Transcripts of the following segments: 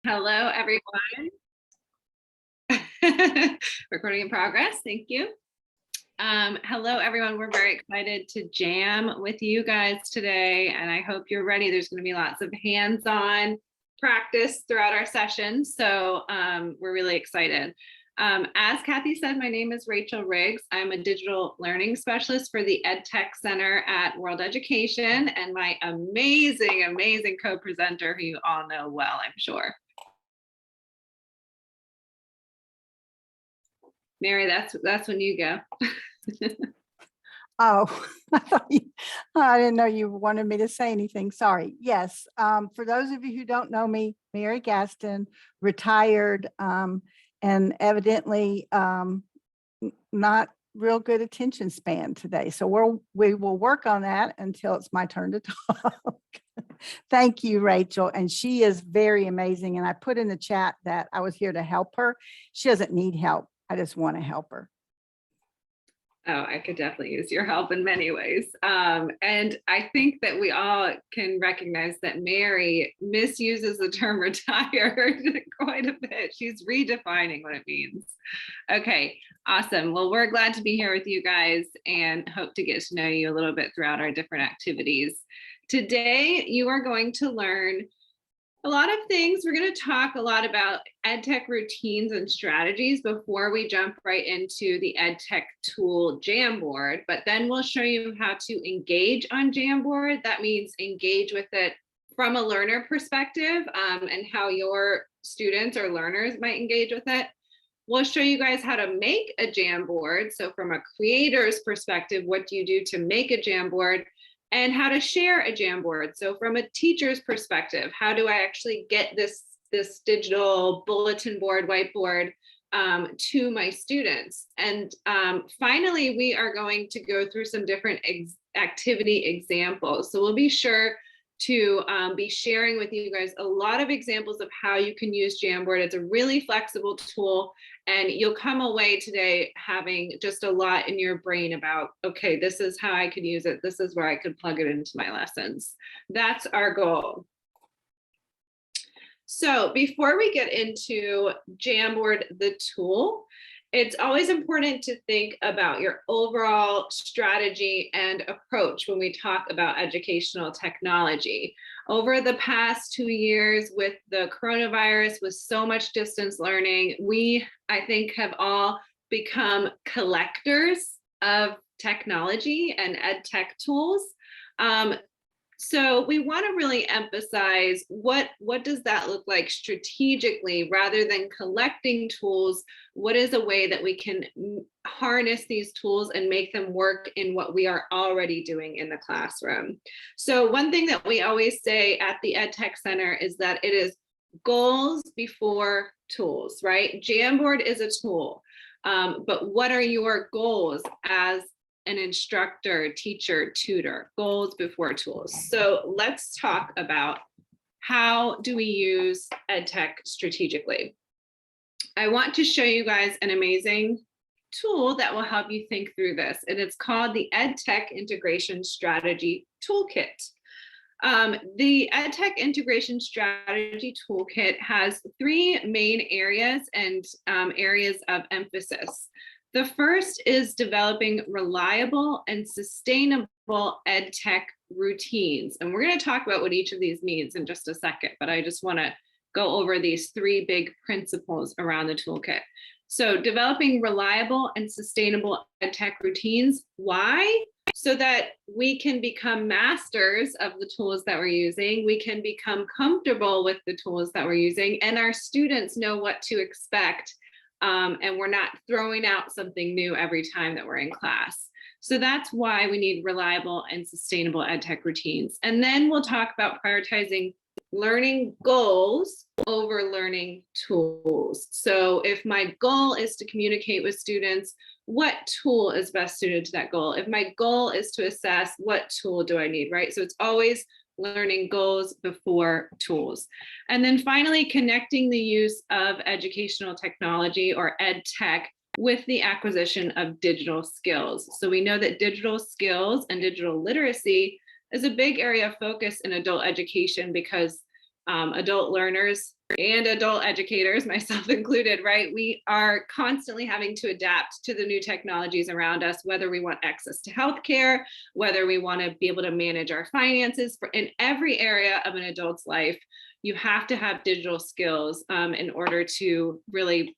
Hello, everyone. Recording in progress. Thank you. Hello, everyone. We're very excited to jam with you guys today, and I hope you're ready. There's going to be lots of hands-on practice throughout our session, so we're really excited. As Kathy said, my name is Rachel Riggs. I'm a digital learning specialist for the EdTech Center at World Education, and my amazing, amazing co-presenter who you all know well, I'm sure. Mary, that's when you go. Oh, I didn't know you wanted me to say anything. Sorry. Yes. For those of you who don't know me, Mary Gaston, retired, and evidently not real good attention span today. So we will work on that until it's my turn to talk. Thank you, Rachel. And she is very amazing. And I put in the chat that I was here to help her. She doesn't need help. I just want to help her. Oh, I could definitely use your help in many ways. And I think that we all can recognize that Mary misuses the term retired quite a bit. She's redefining what it means. Okay, awesome. Well, we're glad to be here with you guys and hope to get to know you a little bit throughout our different activities. Today, you are going to learn a lot of things. We're going to talk a lot about EdTech routines and strategies before we jump right into the EdTech tool Jamboard, but then we'll show you how to engage on Jamboard. That means engage with it from a learner perspective, and how your students or learners might engage with it. We'll show you guys how to make a Jamboard. So from a creator's perspective, what do you do to make a Jamboard? And how to share a Jamboard. So from a teacher's perspective, how do I actually get this digital bulletin board, whiteboard to my students? And finally, we are going to go through some different activity examples. So we'll be sure to be sharing with you guys a lot of examples of how you can use Jamboard. It's a really flexible tool, and you'll come away today having just a lot in your brain about, okay, this is how I could use it. This is where I could plug it into my lessons. That's our goal. So before we get into Jamboard, the tool, it's always important to think about your overall strategy and approach when we talk about educational technology. Over the past 2 years with the coronavirus, with so much distance learning, we, I think, have all become collectors of technology and ed tech tools. So we want to really emphasize what does that look like strategically rather than collecting tools. What is a way that we can harness these tools and make them work in what we are already doing in the classroom? So one thing that we always say at the EdTech Center is that it is goals before tools, right? Jamboard is a tool, but what are your goals as an instructor, teacher, tutor? Goals before tools. So let's talk about how do we use EdTech strategically. I want to show you guys an amazing tool that will help you think through this, and it's called the EdTech Integration Strategy Toolkit. The EdTech Integration Strategy Toolkit has 3 main areas and areas of emphasis. The first is developing reliable and sustainable ed tech routines. And we're going to talk about what each of these means in just a second, but I just want to go over these 3 big principles around the toolkit. So developing reliable and sustainable ed tech routines. Why? So that we can become masters of the tools that we're using. We can become comfortable with the tools that we're using, and our students know what to expect. And we're not throwing out something new every time that we're in class. So that's why we need reliable and sustainable ed tech routines. And then we'll talk about prioritizing learning goals over learning tools. So if my goal is to communicate with students, what tool is best suited to that goal? If my goal is to assess, what tool do I need, right? So it's always learning goals before tools. And then finally, connecting the use of educational technology or ed tech with the acquisition of digital skills. So we know that digital skills and digital literacy is a big area of focus in adult education because adult learners and adult educators, myself included, right? We are constantly having to adapt to the new technologies around us, whether we want access to healthcare, whether we want to be able to manage our finances. In every area of an adult's life, you have to have digital skills in order to really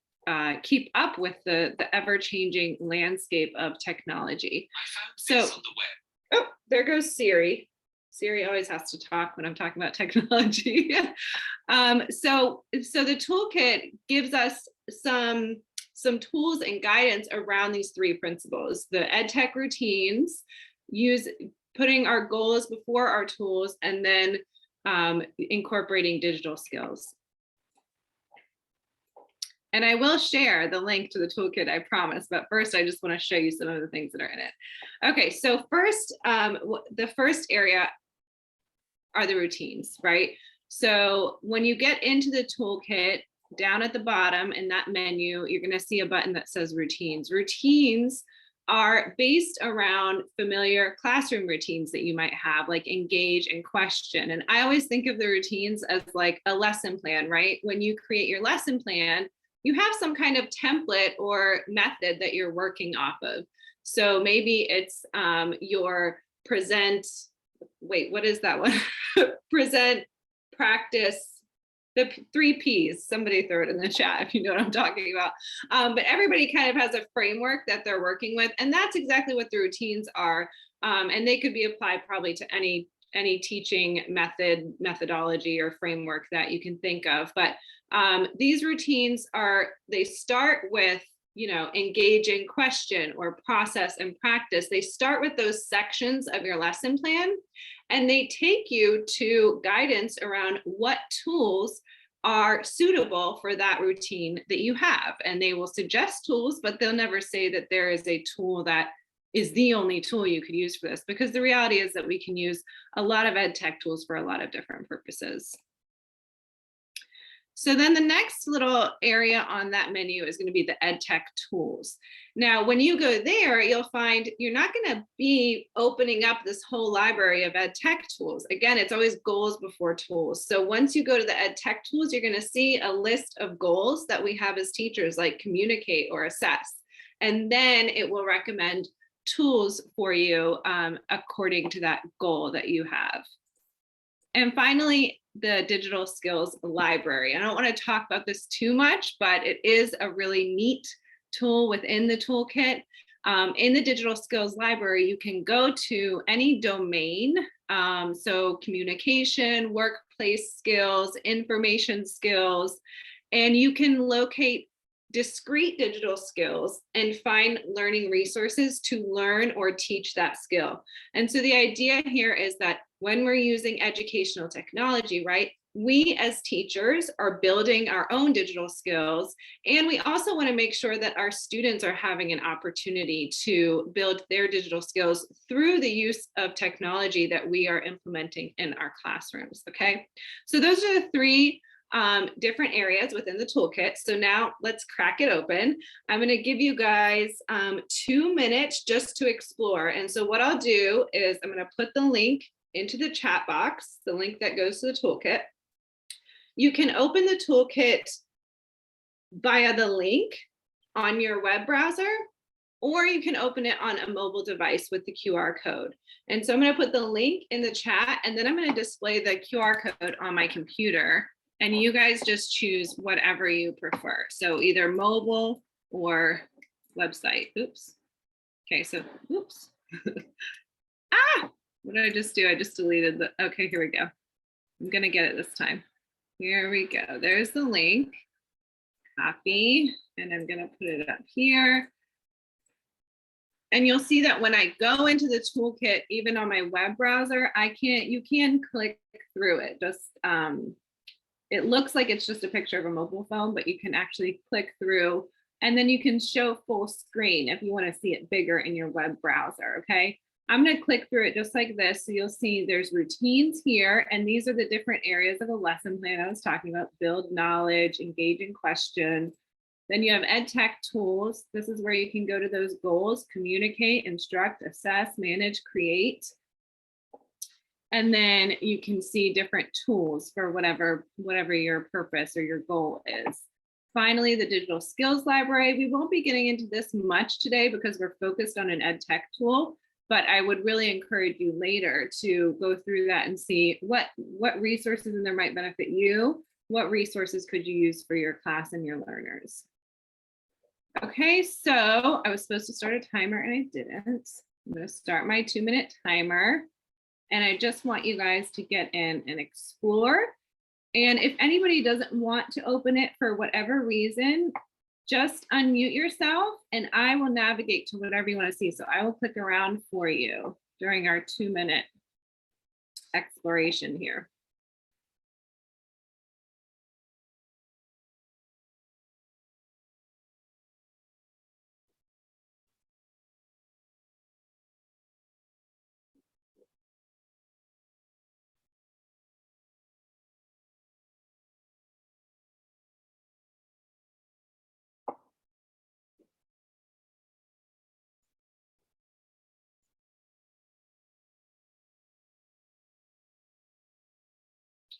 keep up with the ever-changing landscape of technology. So, oh, there goes Siri. Siri always has to talk when I'm talking about technology. So the toolkit gives us some tools and guidance around these three principles: the EdTech routines, putting our goals before our tools, and then incorporating digital skills. And I will share the link to the toolkit, I promise. But first, I just want to show you some of the things that are in it. Okay, so first, the first area are the routines, right? So when you get into the toolkit, down at the bottom in that menu, you're going to see a button that says routines. Routines are based around familiar classroom routines that you might have, like engage and question. And I always think of the routines as like a lesson plan, right? When you create your lesson plan, you have some kind of template or method that you're working off of. So maybe it's your present, wait, what is that one? Present, practice, the 3 Ps. Somebody throw it in the chat if you know what I'm talking about. But everybody kind of has a framework that they're working with, and that's exactly what the routines are. And they could be applied probably to any teaching methodology or framework that you can think of. But these routines they start with, engage in question or process and practice. They start with those sections of your lesson plan, and they take you to guidance around what tools are suitable for that routine that you have. And they will suggest tools, but they'll never say that there is a tool that is the only tool you could use for this, because the reality is that we can use a lot of ed tech tools for a lot of different purposes. So then the next little area on that menu is going to be the ed tech tools. Now, when you go there, you'll find you're not going to be opening up this whole library of ed tech tools. Again, it's always goals before tools. So once you go to the ed tech tools, you're going to see a list of goals that we have as teachers, like communicate or assess. And then it will recommend tools for you according to that goal that you have. And finally, the digital skills library. I don't want to talk about this too much, but it is a really neat tool within the toolkit. In the digital skills library, you can go to any domain. So communication, workplace skills, information skills, and you can locate discrete digital skills and find learning resources to learn or teach that skill. And so the idea here is that when we're using educational technology, right, we as teachers are building our own digital skills, and we also want to make sure that our students are having an opportunity to build their digital skills through the use of technology that we are implementing in our classrooms. Okay, so those are the 3 different areas within the toolkit. So now let's crack it open. I'm going to give you guys 2 minutes just to explore. And so what I'll do is I'm going to put the link into the chat box, the link that goes to the toolkit. You can open the toolkit via the link on your web browser, or you can open it on a mobile device with the QR code. And so I'm going to put the link in the chat, and then I'm going to display the QR code on my computer. And you guys just choose whatever you prefer. So either mobile or website. Oops. Okay, so oops. What did I just do? I just deleted the, okay, here we go. I'm gonna get it this time. Here we go. There's the link. Copy, and I'm gonna put it up here. And you'll see that when I go into the toolkit, even on my web browser, you can click through it. Just it looks like it's just a picture of a mobile phone, but you can actually click through, and then you can show full screen if you want to see it bigger in your web browser. Okay, I'm going to click through it just like this. So you'll see there's routines here, and these are the different areas of a lesson plan I was talking about: build knowledge, engage in question. Then you have ed tech tools. This is where you can go to those goals: communicate, instruct, assess, manage, create. And then you can see different tools for whatever your purpose or your goal is. Finally, the digital skills library. We won't be getting into this much today because we're focused on an ed tech tool, but I would really encourage you later to go through that and see what resources in there might benefit you. What resources could you use for your class and your learners? Okay, so I was supposed to start a timer and I didn't. I'm going to start my 2-minute timer. And I just want you guys to get in and explore. And if anybody doesn't want to open it for whatever reason, just unmute yourself and I will navigate to whatever you want to see. So I will click around for you during our 2-minute exploration here.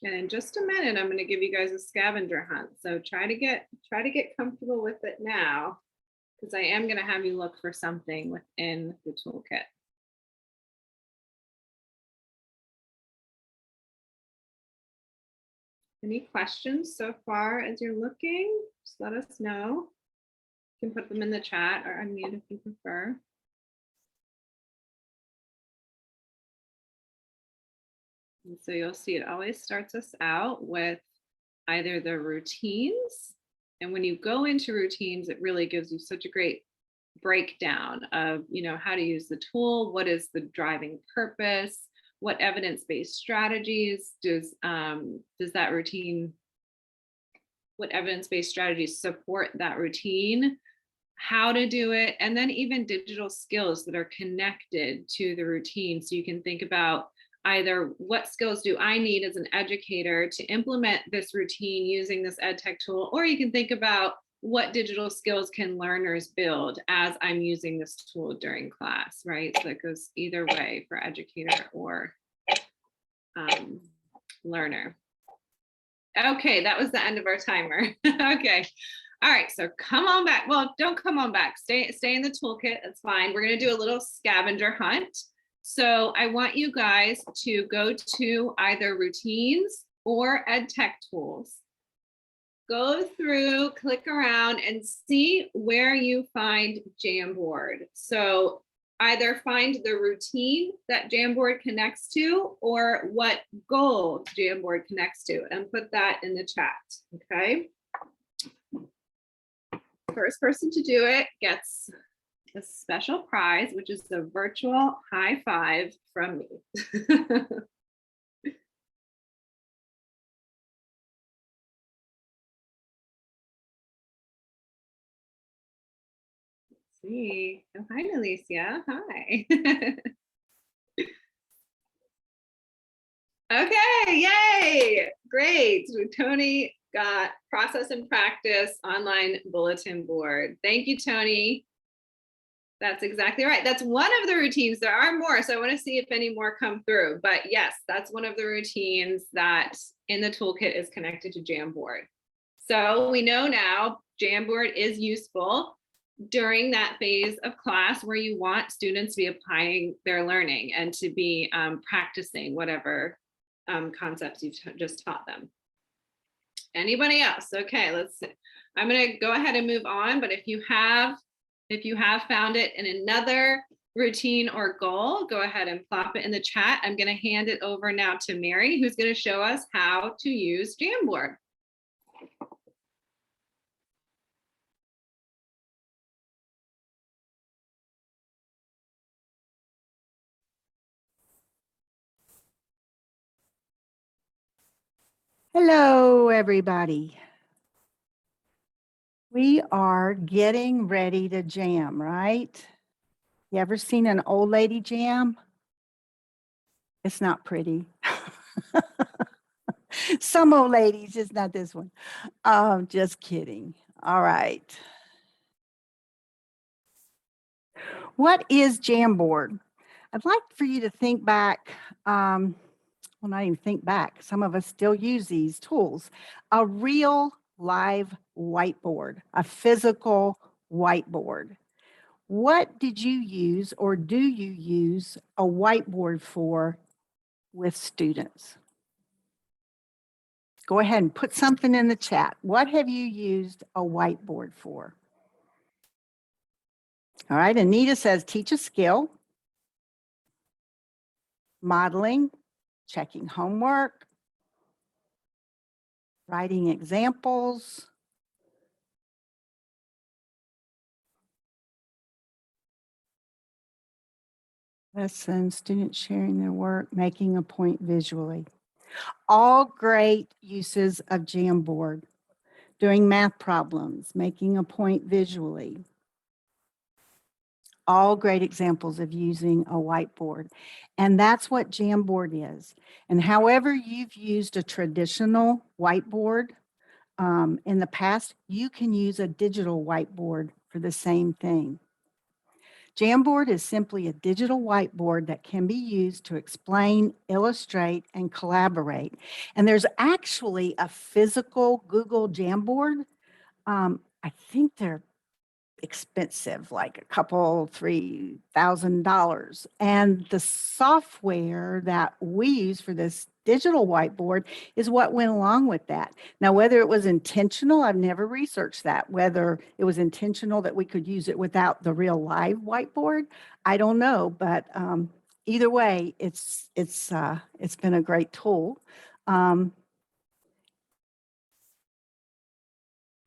And in just a minute, I'm going to give you guys a scavenger hunt. So try to get comfortable with it now, because I am going to have you look for something within the toolkit. Any questions so far as you're looking? Just let us know. You can put them in the chat or unmute if you prefer. And so you'll see it always starts us out with either the routines. And when you go into routines, it really gives you such a great breakdown of, how to use the tool, what is the driving purpose, what evidence-based strategies does that routine, what evidence-based strategies support that routine, how to do it, and then even digital skills that are connected to the routine. So you can think about either what skills do I need as an educator to implement this routine using this ed tech tool, or you can think about what digital skills can learners build as I'm using this tool during class, right? So that goes either way for educator or learner. Okay, that was the end of our timer. Okay. All right, so come on back. Well, don't come on back. Stay in the toolkit. That's fine. We're going to do a little scavenger hunt. So I want you guys to go to either routines or ed tech tools. Go through, click around and see where you find Jamboard. So either find the routine that Jamboard connects to or what goal Jamboard connects to, and put that in the chat, okay? First person to do it gets a special prize, which is the virtual high five from me. Let's see. Oh, hi, Alicia. Hi. Okay, yay. Great. So Tony got process and practice online bulletin board. Thank you, Tony. That's exactly right. That's one of the routines. There are more, so I want to see if any more come through. But yes, that's one of the routines that in the toolkit is connected to Jamboard. So we know now Jamboard is useful during that phase of class where you want students to be applying their learning and to be practicing whatever concepts you've just taught them. Anybody else? Okay, let's see. I'm going to go ahead and move on, but if you have found it in another routine or goal, go ahead and plop it in the chat. I'm going to hand it over now to Mary, who's going to show us how to use Jamboard. Hello, everybody. We are getting ready to jam, right? You ever seen an old lady jam? It's not pretty. Some old ladies, just not this one. Just kidding. All right. What is Jamboard? I'd like for you to think back well, not even think back. Some of us still use these tools. A real live whiteboard, a physical whiteboard. What did you use or do you use a whiteboard for with students? Go ahead and put something in the chat. What have you used a whiteboard for? All right, Anita says teach a skill, modeling, checking homework, writing examples. Lesson, students sharing their work, making a point visually. All great uses of Jamboard. Doing math problems, making a point visually. All great examples of using a whiteboard. And that's what Jamboard is. And however you've used a traditional whiteboard in the past, you can use a digital whiteboard for the same thing. Jamboard is simply a digital whiteboard that can be used to explain, illustrate, and collaborate. And there's actually a physical Google Jamboard. I think they're expensive, like a couple, $3,000. And the software that we use for this digital whiteboard is what went along with that. Now, whether it was intentional, I've never researched that. Whether it was intentional that we could use it without the real live whiteboard, I don't know. But either way, it's been a great tool.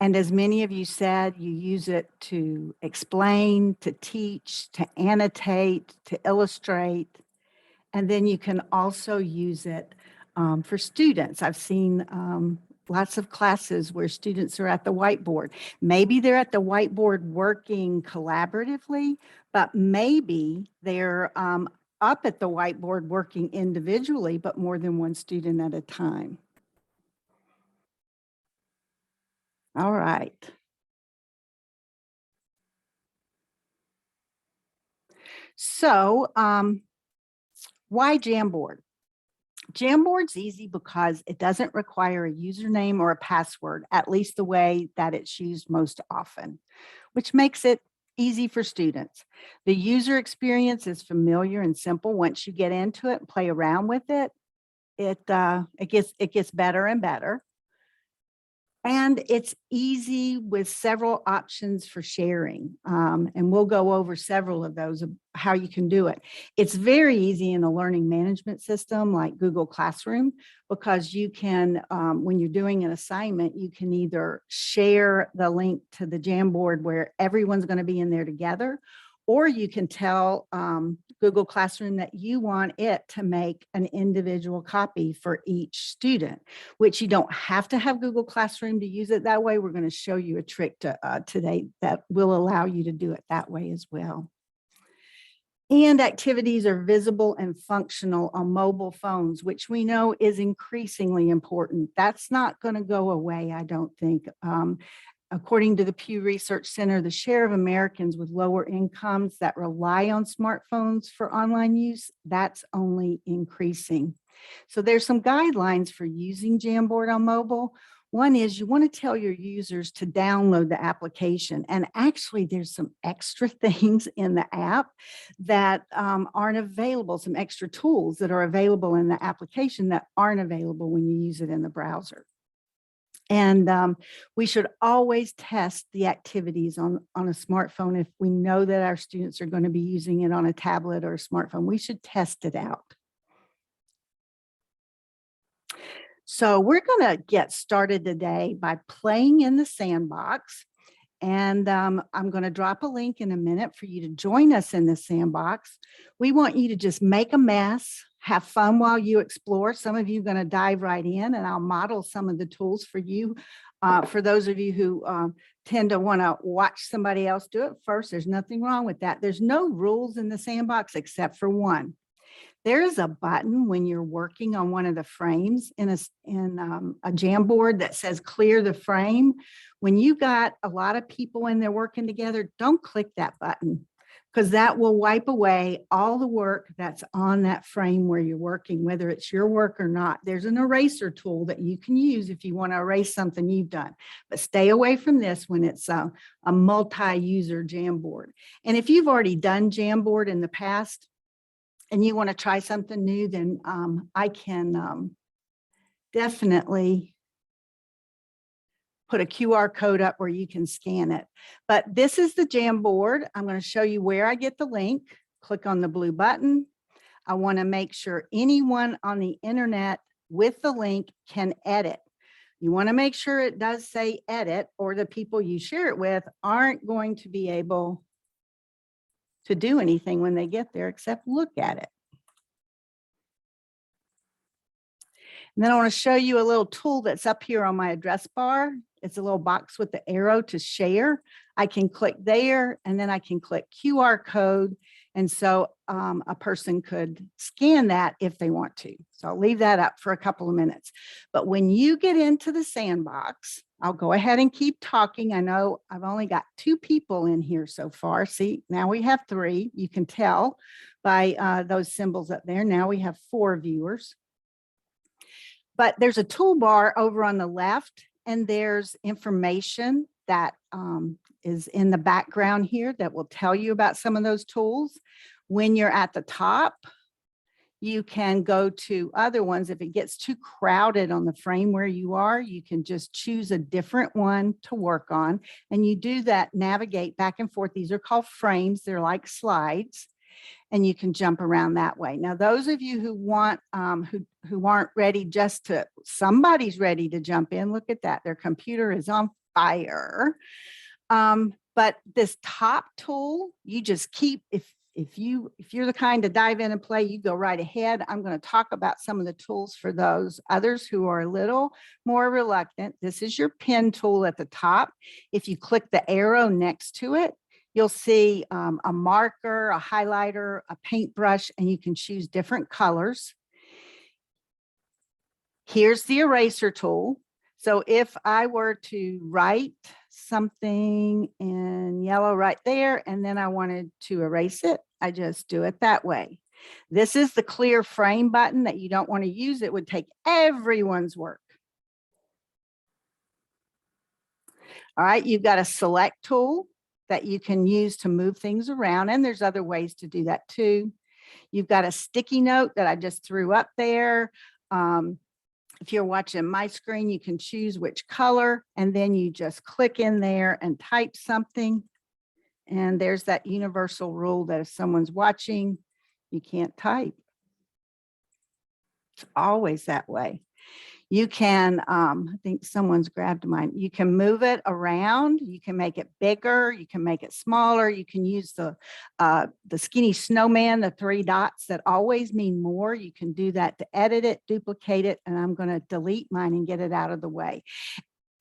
And as many of you said, you use it to explain, to teach, to annotate, to illustrate. And then you can also use it for students. I've seen lots of classes where students are at the whiteboard. Maybe they're at the whiteboard working collaboratively, but maybe they're up at the whiteboard working individually, but more than one student at a time. All right. So why Jamboard? Jamboard's easy because it doesn't require a username or a password, at least the way that it's used most often, which makes it easy for students. The user experience is familiar and simple. Once you get into it and play around with it, it gets better and better. And it's easy with several options for sharing. And we'll go over several of those, of how you can do it. It's very easy in a learning management system like Google Classroom, because you can, when you're doing an assignment, you can either share the link to the Jamboard where everyone's going to be in there together, or you can tell Google Classroom that you want it to make an individual copy for each student, which you don't have to have Google Classroom to use it that way. We're going to show you a trick today that will allow you to do it that way as well. And activities are visible and functional on mobile phones, which we know is increasingly important. That's not going to go away, I don't think. According to the Pew Research Center, the share of Americans with lower incomes that rely on smartphones for online use, that's only increasing. So there's some guidelines for using Jamboard on mobile. One is you want to tell your users to download the application. And actually, there's some extra things in the app that aren't available, some extra tools that are available in the application that aren't available when you use it in the browser. And we should always test the activities on a smartphone. If we know that our students are going to be using it on a tablet or a smartphone, we should test it out. So we're going to get started today by playing in the sandbox. And I'm going to drop a link in a minute for you to join us in the sandbox. We want you to just make a mess, have fun while you explore. Some of you are going to dive right in, and I'll model some of the tools for you. For those of you who tend to want to watch somebody else do it first, there's nothing wrong with that. There's no rules in the sandbox except for one. There is a button when you're working on one of the frames in a Jamboard that says clear the frame. When you got a lot of people in there working together, don't click that button. because that will wipe away all the work that's on that frame where you're working, whether it's your work or not. There's an eraser tool that you can use if you want to erase something you've done, but stay away from this when it's a multi-user Jamboard. And if you've already done Jamboard in the past and you want to try something new, then I can definitely put a QR code up where you can scan it. But this is the Jamboard. I'm going to show you where I get the link. Click on the blue button. I want to make sure anyone on the internet with the link can edit. You want to make sure it does say edit, or the people you share it with aren't going to be able to do anything when they get there except look at it. And then I want to show you a little tool that's up here on my address bar. It's a little box with the arrow to share. I can click there and then I can click QR code. And so a person could scan that if they want to. So I'll leave that up for a couple of minutes. But when you get into the sandbox, I'll go ahead and keep talking. I know I've only got 2 people in here so far. See, now we have 3. You can tell by those symbols up there. Now we have 4 viewers. But there's a toolbar over on the left, and there's information that is in the background here that will tell you about some of those tools. When you're at the top, you can go to other ones. If it gets too crowded on the frame where you are, you can just choose a different one to work on. And you do that, navigate back and forth. These are called frames. They're like slides. And you can jump around that way. Now, those of you who want, who aren't ready just to, somebody's ready to jump in. Look at that. Their computer is on fire. But this top tool, you just keep, if you're the kind to dive in and play, you go right ahead. I'm going to talk about some of the tools for those others who are a little more reluctant. This is your pen tool at the top. If you click the arrow next to it, you'll see a marker, a highlighter, a paintbrush, and you can choose different colors. Here's the eraser tool. So if I were to write something in yellow right there, and then I wanted to erase it, I just do it that way. This is the clear frame button that you don't want to use. It would take everyone's work. All right, you've got a select tool that you can use to move things around, and there's other ways to do that too. You've got a sticky note that I just threw up there. If you're watching my screen, you can choose which color, and then you just click in there and type something. And there's that universal rule that if someone's watching, you can't type. It's always that way. You can, I think someone's grabbed mine. You can move it around. You can make it bigger. You can make it smaller. You can use the skinny snowman, the 3 dots that always mean more. You can do that to edit it, duplicate it, and I'm going to delete mine and get it out of the way.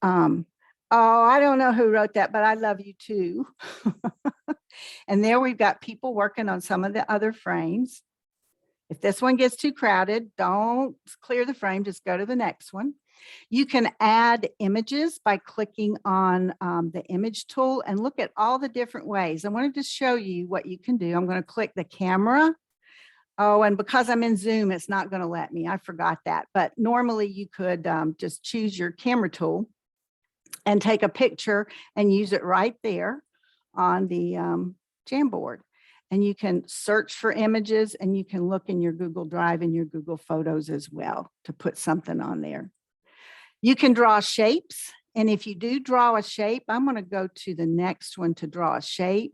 Oh, I don't know who wrote that, but I love you too. And there we've got people working on some of the other frames. If this one gets too crowded, don't clear the frame, just go to the next one. You can add images by clicking on the image tool and look at all the different ways. I wanted to show you what you can do. I'm going to click the camera. Oh, and because I'm in Zoom, it's not going to let me. I forgot that. But normally you could just choose your camera tool and take a picture and use it right there on the Jamboard. And you can search for images, and you can look in your Google Drive and your Google Photos as well to put something on there. You can draw shapes. And if you do draw a shape, I'm going to go to the next one to draw a shape.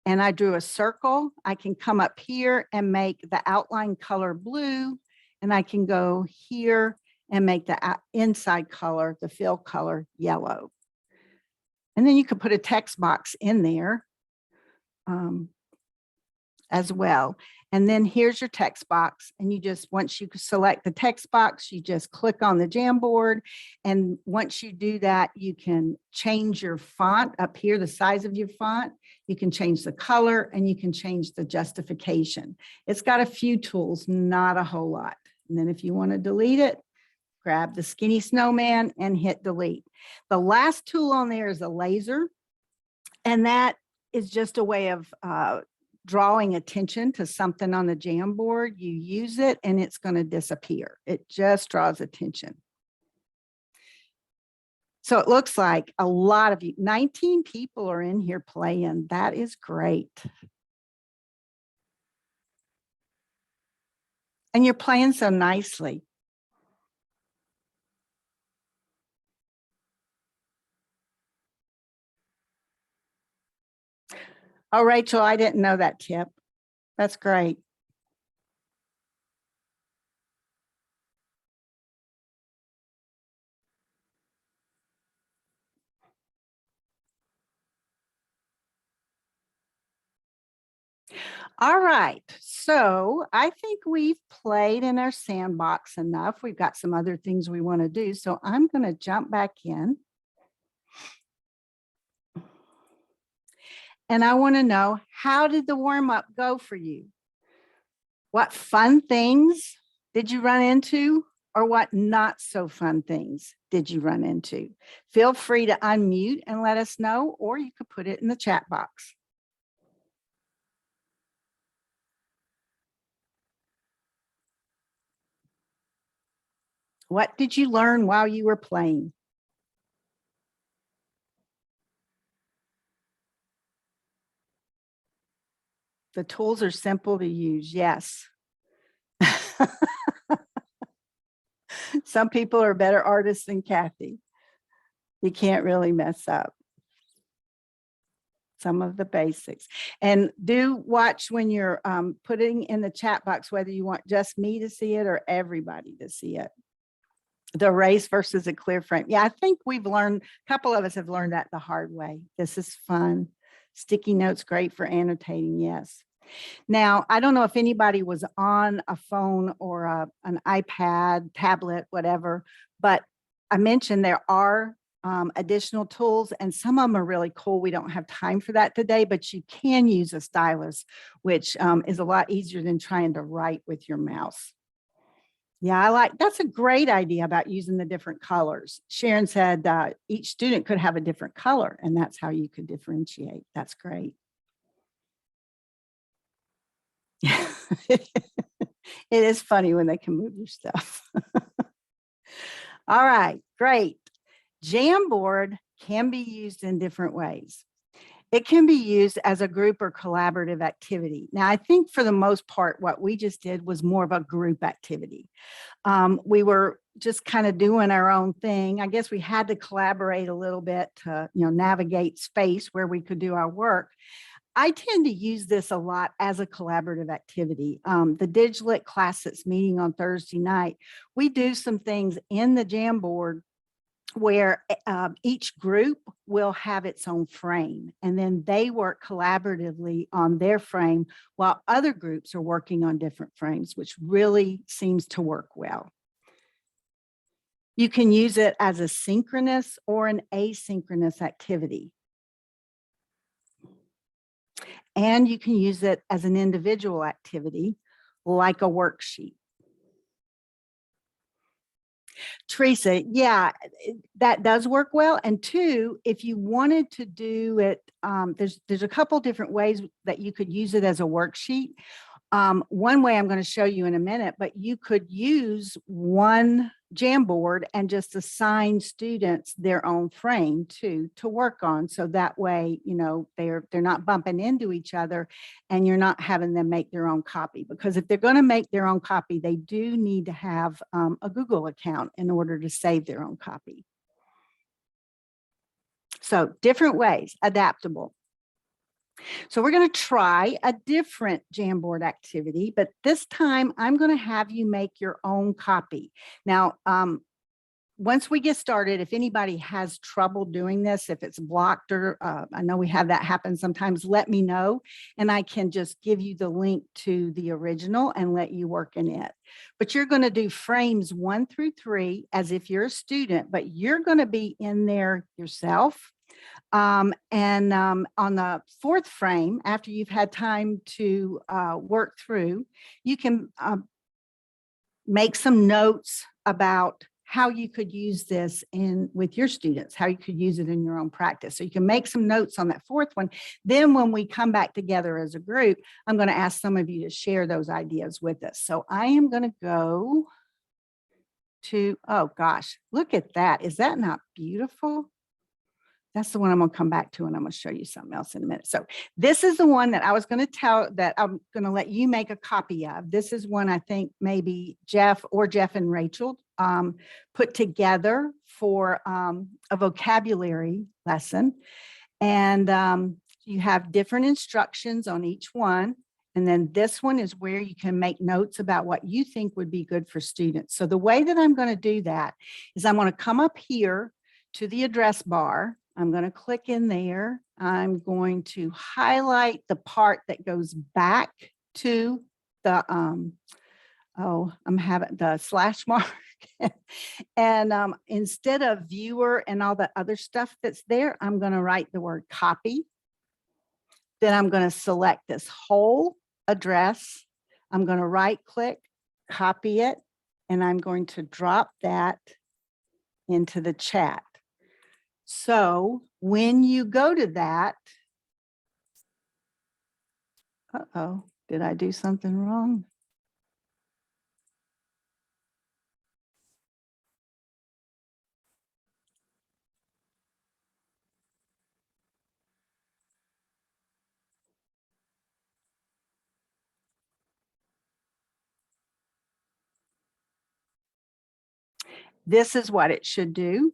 And I drew a circle. I can come up here and make the outline color blue. And I can go here and make the inside color, the fill color, yellow. And then you could put a text box in there as well. And then here's your text box. And you just, once you select the text box, you just click on the Jamboard. And once you do that, you can change your font up here, the size of your font. You can change the color, and you can change the justification. It's got a few tools, not a whole lot. And then if you want to delete it, grab the skinny snowman and hit delete. The last tool on there is a laser. And that is just a way of drawing attention to something on the Jamboard, you use it and it's going to disappear. It just draws attention. So it looks like a lot of you, 19 people are in here playing. That is great. And you're playing so nicely. Oh, Rachel, I didn't know that tip. That's great. All right, so I think we've played in our sandbox enough. We've got some other things we want to do. So I'm going to jump back in. And I want to know, how did the warm up go for you? What fun things did you run into, or what not so fun things did you run into? Feel free to unmute and let us know, or you could put it in the chat box. What did you learn while you were playing? The tools are simple to use, yes. Some people are better artists than Kathy. You can't really mess up some of the basics. And do watch when you're putting in the chat box whether you want just me to see it or everybody to see it. The erase versus a clear frame. Yeah, I think we've learned, a couple of us have learned that the hard way. This is fun. Sticky notes, great for annotating, yes. Now, I don't know if anybody was on a phone or an iPad, tablet, whatever, but I mentioned there are additional tools, and some of them are really cool. We don't have time for that today, but you can use a stylus, which is a lot easier than trying to write with your mouse. Yeah, that's a great idea about using the different colors. Sharon said each student could have a different color, and that's how you could differentiate. That's great. It is funny when they can move your stuff. All right, great. Jamboard can be used in different ways. It can be used as a group or collaborative activity. Now, I think for the most part, what we just did was more of a group activity. We were just kind of doing our own thing. I guess we had to collaborate a little bit to, navigate space where we could do our work. I tend to use this a lot as a collaborative activity. The Digit class that's meeting on Thursday night, we do some things in the Jamboard where each group will have its own frame, and then they work collaboratively on their frame while other groups are working on different frames, which really seems to work well. You can use it as a synchronous or an asynchronous activity. And you can use it as an individual activity, like a worksheet. Teresa, yeah, that does work well. And two, if you wanted to do it, there's a couple different ways that you could use it as a worksheet. One way I'm going to show you in a minute, but you could use one Jamboard and just assign students their own frame to work on. So that way, they're not bumping into each other and you're not having them make their own copy, because if they're going to make their own copy, they do need to have a Google account in order to save their own copy. So different ways, adaptable. So we're going to try a different Jamboard activity, but this time I'm going to have you make your own copy. Now, once we get started, if anybody has trouble doing this, if it's blocked or I know we have that happen sometimes, let me know and I can just give you the link to the original and let you work in it. But you're going to do frames 1 through 3 as if you're a student, but you're going to be in there yourself. On the 4th frame, after you've had time to work through, you can make some notes about how you could use this in with your students, how you could use it in your own practice. So you can make some notes on that fourth one. Then when we come back together as a group, I'm going to ask some of you to share those ideas with us. So I am going to go to, oh gosh, look at that. Is that not beautiful? That's the one I'm going to come back to, and I'm going to show you something else in a minute. So this is the one that I was going to tell that I'm going to let you make a copy of. This is one I think maybe Jeff and Rachel put together for a vocabulary lesson. And you have different instructions on each one. And then this one is where you can make notes about what you think would be good for students. So the way that I'm going to do that is I'm going to come up here to the address bar. I'm going to click in there. I'm going to highlight the part that goes back to the, I'm having the slash mark. And instead of viewer and all the other stuff that's there, I'm going to write the word copy. Then I'm going to select this whole address. I'm going to right click, copy it, and I'm going to drop that into the chat. So when you go to that, did I do something wrong? This is what it should do.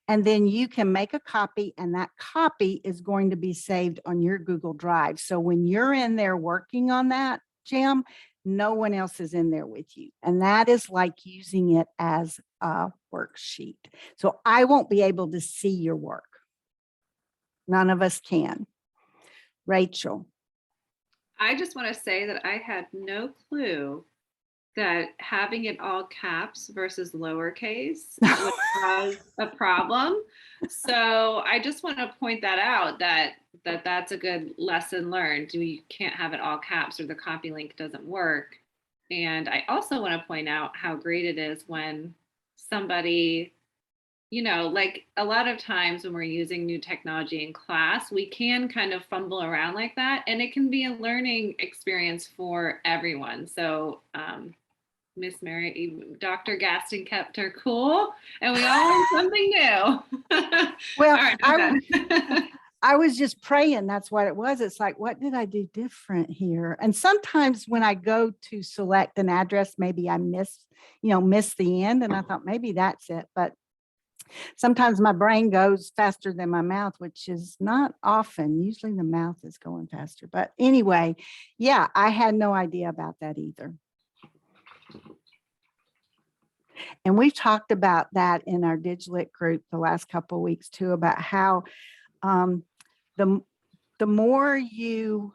And then you can make a copy, and that copy is going to be saved on your Google Drive. So when you're in there working on that, Jam, no one else is in there with you. And that is like using it as a worksheet. So I won't be able to see your work. None of us can. Rachel. I just want to say that I had no clue that having it all caps versus lowercase would cause a problem. So I just want to point that out, that's a good lesson learned. You can't have it all caps or the copy link doesn't work. And I also want to point out how great it is when somebody, like a lot of times when we're using new technology in class, we can kind of fumble around like that, and it can be a learning experience for everyone. So Miss Mary, Dr. Gaston kept her cool, and we all learned something new. Well, right, I was just praying. That's what it was. It's like, what did I do different here? And sometimes when I go to select an address, maybe I miss the end. And I thought maybe that's it. But sometimes my brain goes faster than my mouth, which is not often. Usually the mouth is going faster. But anyway, yeah, I had no idea about that either. And we've talked about that in our Digilit group the last couple of weeks too, about how the more you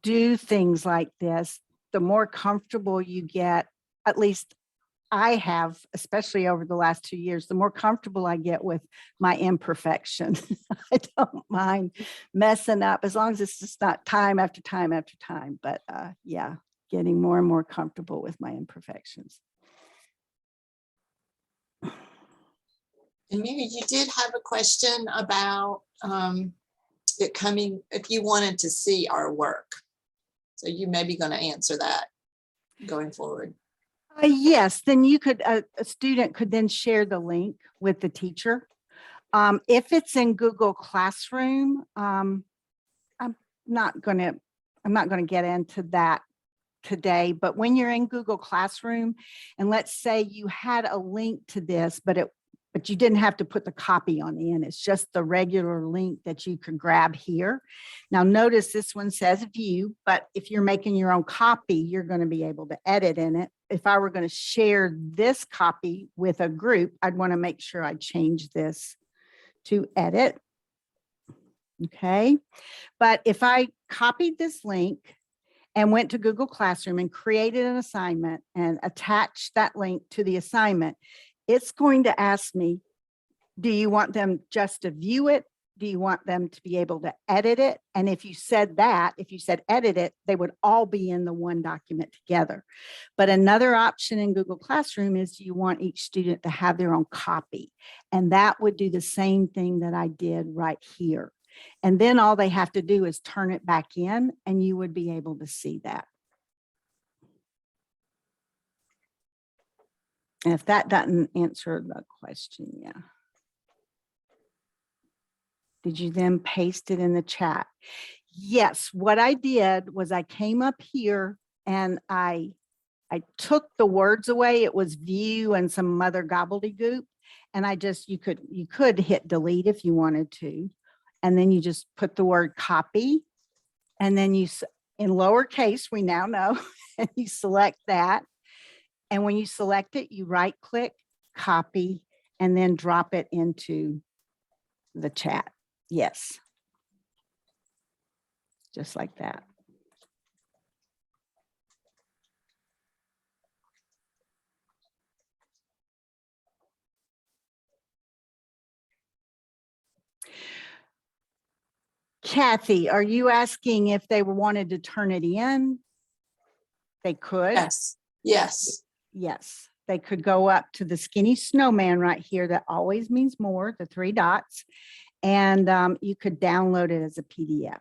do things like this, the more comfortable you get. At least I have, especially over the last 2 years, the more comfortable I get with my imperfection. I don't mind messing up as long as it's just not time after time after time. But yeah, getting more and more comfortable with my imperfections. And Mary, you did have a question about it coming, if you wanted to see our work. So you may be going to answer that going forward. Yes, then you could, a student could then share the link with the teacher. If it's in Google Classroom, I'm not going to get into that today, but when you're in Google Classroom, and let's say you had a link to this, but you didn't have to put the copy on the end. It's just the regular link that you can grab here. Now notice this one says view, but if you're making your own copy, you're going to be able to edit in it. If I were going to share this copy with a group, I'd want to make sure I change this to edit. Okay. But if I copied this link and went to Google Classroom and created an assignment and attached that link to the assignment, it's going to ask me, do you want them just to view it do you want them to be able to edit it? And if you said edit it, they would all be in the one document together. But another option in Google Classroom is you want each student to have their own copy. And that would do the same thing that I did right here. And then all they have to do is turn it back in and you would be able to see that. And if that doesn't answer the question, yeah. Did you then paste it in the chat? Yes, what I did was I came up here and I took the words away. It was view and some other gobbledygook. And you could hit delete if you wanted to. And then you just put the word copy. And then in lowercase, we now know, and you select that. And when you select it, you right click, copy, and then drop it into the chat. Yes. Just like that. Kathy, are you asking if they wanted to turn it in? They could. Yes, yes. Yes, they could go up to the skinny snowman right here. That always means more, the 3 dots. And you could download it as a PDF.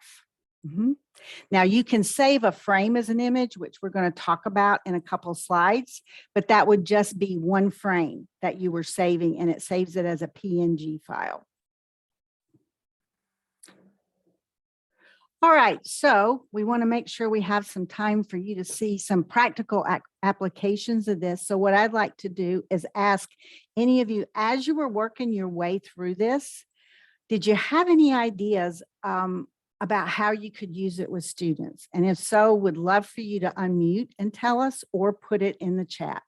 Now you can save a frame as an image, which we're going to talk about in a couple of slides, but that would just be one frame that you were saving and it saves it as a PNG file. All right, so we want to make sure we have some time for you to see some practical applications of this. So what I'd like to do is ask any of you, as you were working your way through this, did you have any ideas about how you could use it with students? And if so, would love for you to unmute and tell us or put it in the chat.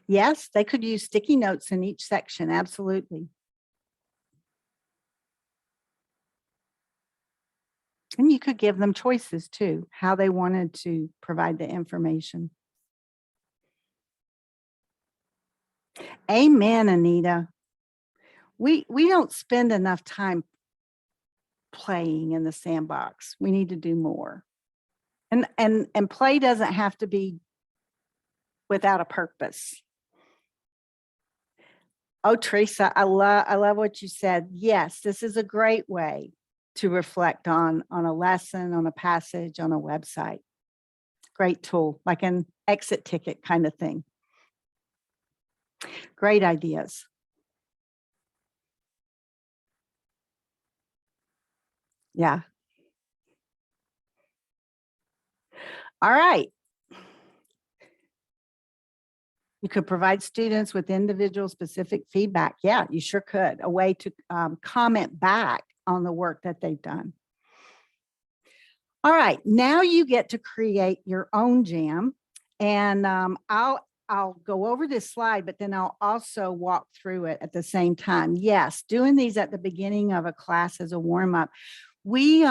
Yes, they could use sticky notes in each section, absolutely. And you could give them choices too, how they wanted to provide the information. Amen, Anita. We don't spend enough time playing in the sandbox. We need to do more. And play doesn't have to be without a purpose. Oh, Teresa, I love what you said. Yes, this is a great way to reflect on a lesson, on a passage, on a website. Great tool, like an exit ticket kind of thing. Great ideas. Yeah. All right. You could provide students with individual specific feedback. Yeah, you sure could. A way to comment back on the work that they've done. All right, now you get to create your own jam. And I'll go over this slide, but then I'll also walk through it at the same time. Yes, doing these at the beginning of a class as a warm-up. We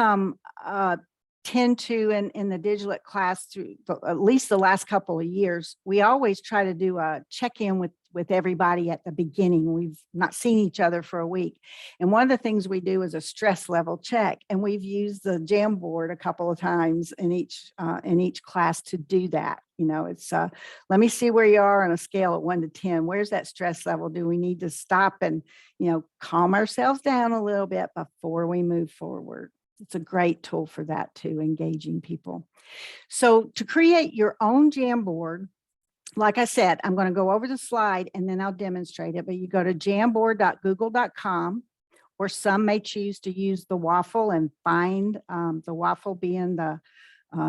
tend to, in the digital class, through at least the last couple of years, we always try to do a check-in with everybody at the beginning. We've not seen each other for a week. And one of the things we do is a stress level check. And we've used the Jamboard a couple of times in each class to do that. You know, it's let me see where you are on a scale of 1 to 10. Where's that stress level? Do we need to stop and, calm ourselves down a little bit before we move forward? It's a great tool for that too, engaging people. So to create your own Jamboard, like I said, I'm going to go over the slide and then I'll demonstrate it, but you go to jamboard.google.com, or some may choose to use the waffle and find the waffle being the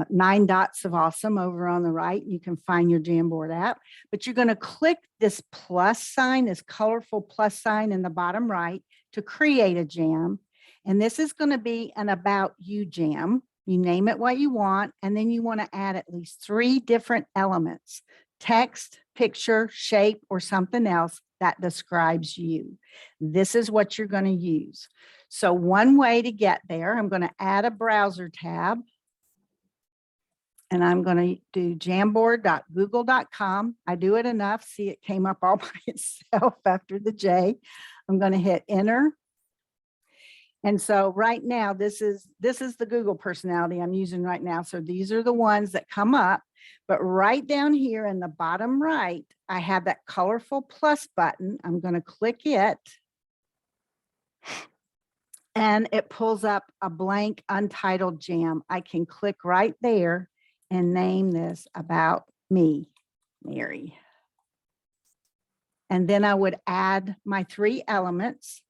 9 dots of awesome over on the right. You can find your Jamboard app, but you're going to click this plus sign, this colorful plus sign in the bottom right to create a jam. And this is going to be an about you jam. You name it what you want, and then you want to add at least 3 different elements: text, picture, shape, or something else that describes you. This is what you're going to use. So one way to get there, I'm going to add a browser tab. And I'm going to do jamboard.google.com. I do it enough. See, it came up all by itself after the J. I'm going to hit enter. And so right now, this is the Google personality I'm using right now. So these are the ones that come up. But right down here in the bottom right, I have that colorful plus button. I'm going to click it. And it pulls up a blank untitled jam. I can click right there and name this about me, Mary. And then I would add my 3 elements.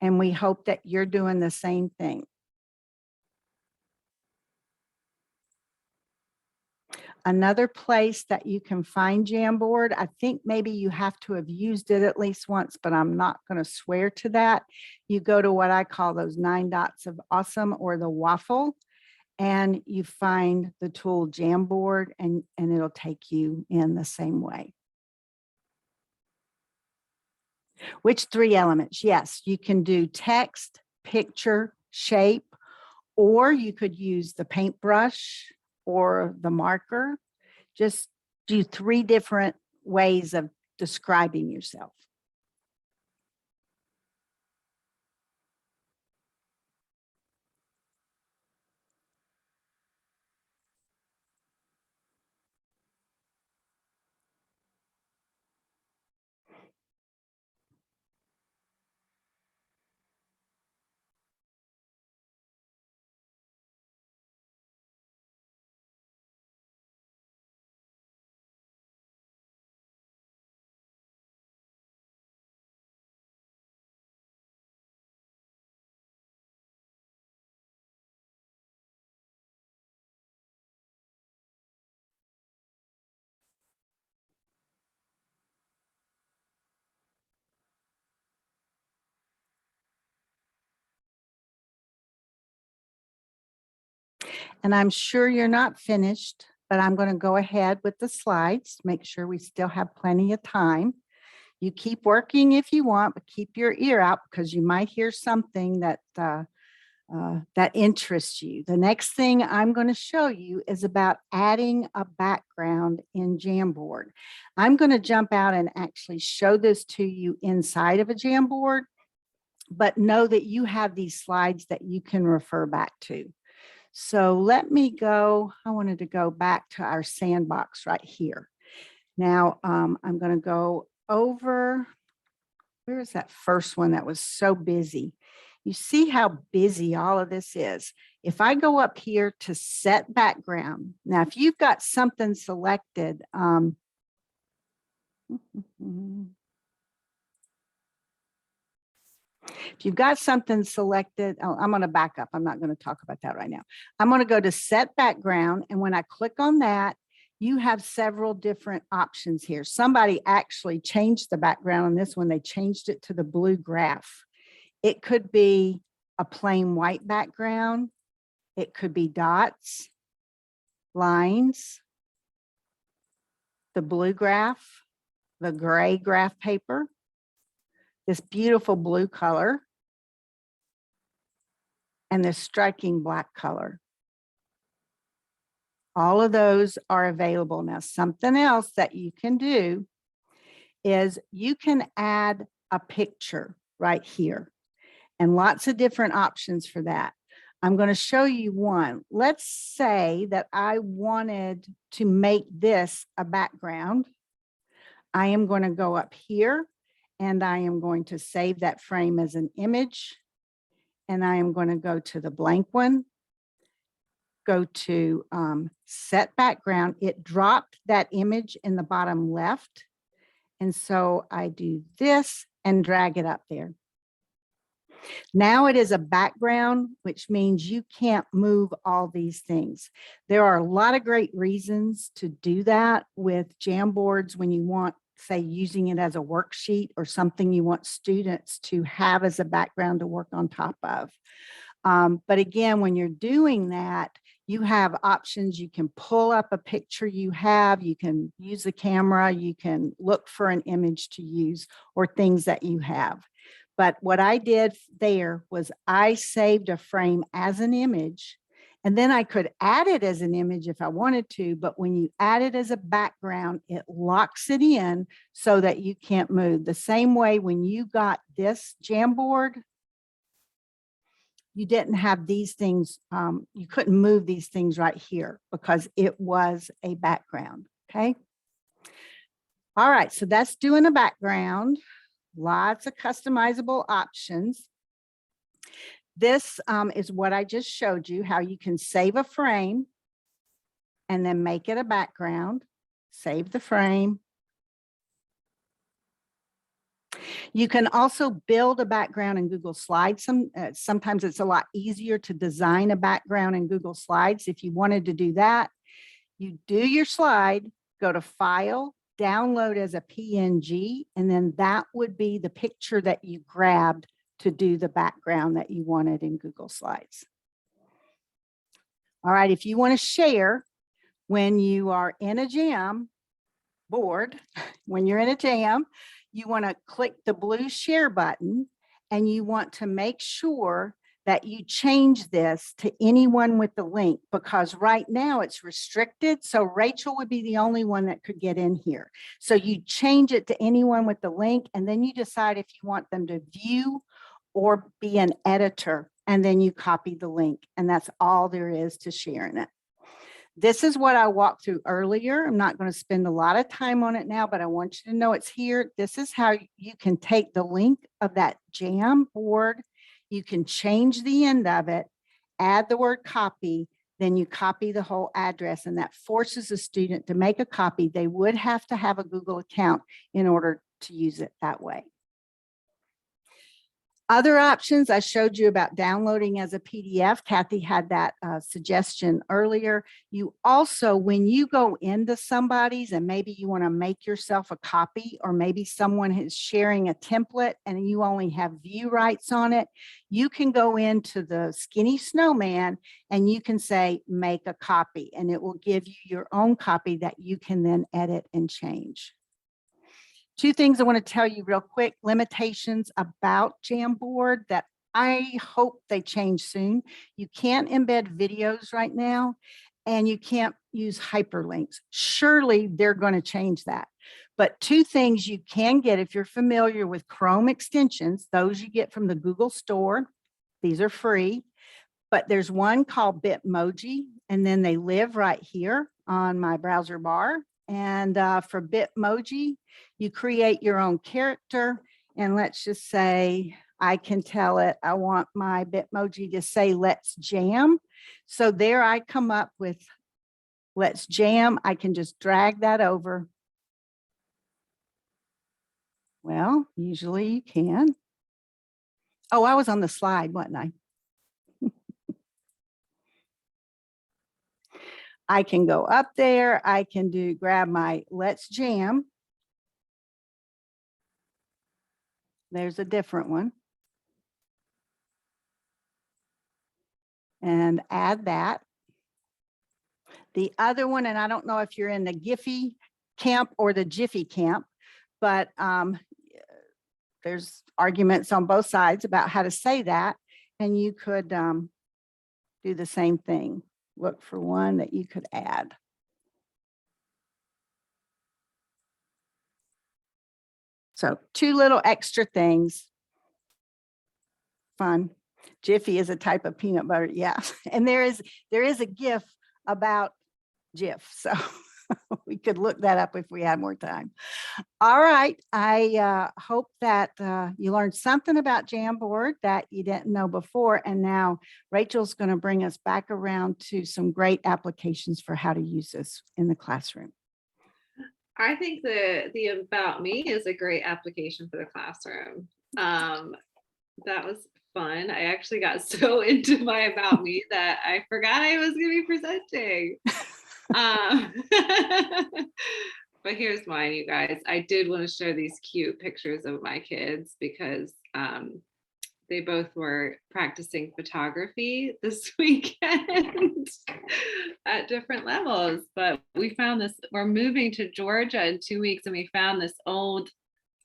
And we hope that you're doing the same thing. Another place that you can find Jamboard, I think maybe you have to have used it at least once, but I'm not going to swear to that. You go to what I call those 9 dots of awesome or the waffle, and you find the tool Jamboard, and it'll take you in the same way. Which 3 elements? Yes, you can do text, picture, shape, or you could use the paintbrush or the marker. Just do 3 different ways of describing yourself. And I'm sure you're not finished, but I'm going to go ahead with the slides, make sure we still have plenty of time. You keep working if you want, but keep your ear out because you might hear something that that interests you. The next thing I'm going to show you is about adding a background in Jamboard. I'm going to jump out and actually show this to you inside of a Jamboard, but know that you have these slides that you can refer back to. So let me go, I wanted to go back to our sandbox right here. Now I'm going to go over, where is that first one that was so busy? You see how busy all of this is. If I go up here to set background, now if you've got something selected, if you've got something selected, oh, I'm going to back up. I'm not going to talk about that right now. I'm going to go to set background. And when I click on that, you have several different options here. Somebody actually changed the background on this one. They changed it to the blue graph. It could be a plain white background. It could be dots, lines, the blue graph, the gray graph paper, this beautiful blue color, and this striking black color. All of those are available. Now, something else that you can do is you can add a picture right here, and lots of different options for that. I'm going to show you one. Let's say that I wanted to make this a background. I am going to go up here and I am going to save that frame as an image. And I am going to go to the blank one, go to set background. It dropped that image in the bottom left. And so I do this and drag it up there. Now it is a background, which means you can't move all these things. There are a lot of great reasons to do that with Jamboards when you want, say, using it as a worksheet or something you want students to have as a background to work on top of. But again, when you're doing that, you have options. You can pull up a picture you have, you can use the camera, you can look for an image to use or things that you have. But what I did there was I saved a frame as an image, and then I could add it as an image if I wanted to, but when you add it as a background, it locks it in so that you can't move. The same way when you got this Jamboard, you didn't have these things, you couldn't move these things right here because it was a background, okay? All right, so that's doing a background. Lots of customizable options. This is what I just showed you, how you can save a frame and then make it a background, save the frame. You can also build a background in Google Slides. Sometimes it's a lot easier to design a background in Google Slides. If you wanted to do that, you do your slide, go to File, download as a PNG, and then that would be the picture that you grabbed to do the background that you wanted in Google Slides. All right, if you want to share when you are in a Jamboard, when you're in a jam, you want to click the blue share button and you want to make sure that you change this to anyone with the link, because right now it's restricted. So Rachel would be the only one that could get in here. So you change it to anyone with the link, and then you decide if you want them to view or be an editor, and then you copy the link. And that's all there is to sharing it. This is what I walked through earlier. I'm not going to spend a lot of time on it now, but I want you to know it's here. This is how you can take the link of that Jamboard. You can change the end of it, add the word copy, then you copy the whole address, and that forces a student to make a copy. They would have to have a Google account in order to use it that way. Other options, I showed you about downloading as a PDF. Kathy had that suggestion earlier. You also, when you go into somebody's and maybe you want to make yourself a copy, or maybe someone is sharing a template and you only have view rights on it, you can go into the Skinny Snowman and you can say, make a copy, and it will give you your own copy that you can then edit and change. Two things I want to tell you real quick, limitations about Jamboard that I hope they change soon. You can't embed videos right now, and you can't use hyperlinks. Surely they're going to change that. But two things you can get if you're familiar with Chrome extensions, those you get from the Google Store. These are free, but there's one called Bitmoji, and then they live right here on my browser bar. And for Bitmoji, you create your own character. And let's just say I can tell it, I want my Bitmoji to say, let's jam. So there I come up with, let's jam. I can just drag that over. Well, usually you can. Oh, I was on the slide, wasn't I? I can go up there. I can grab my let's jam. There's a different one. And add that. The other one, and I don't know if you're in the Giphy camp or the Jiffy camp, but there's arguments on both sides about how to say that. And you could do the same thing. Look for one that you could add. So two little extra things. Fun. Jiffy is a type of peanut butter. Yeah. And there is a GIF about Jif. So we could look that up if we had more time. All right. I hope that you learned something about Jamboard that you didn't know before. And now Rachel's going to bring us back around to some great applications for how to use this in the classroom. I think the About Me is a great application for the classroom. That was fun. I actually got so into my About Me that I forgot I was going to be presenting. But here's mine, you guys. I did want to show these cute pictures of my kids because they both were practicing photography this weekend at different levels. But we found this, we're moving to Georgia in 2 weeks, and we found this old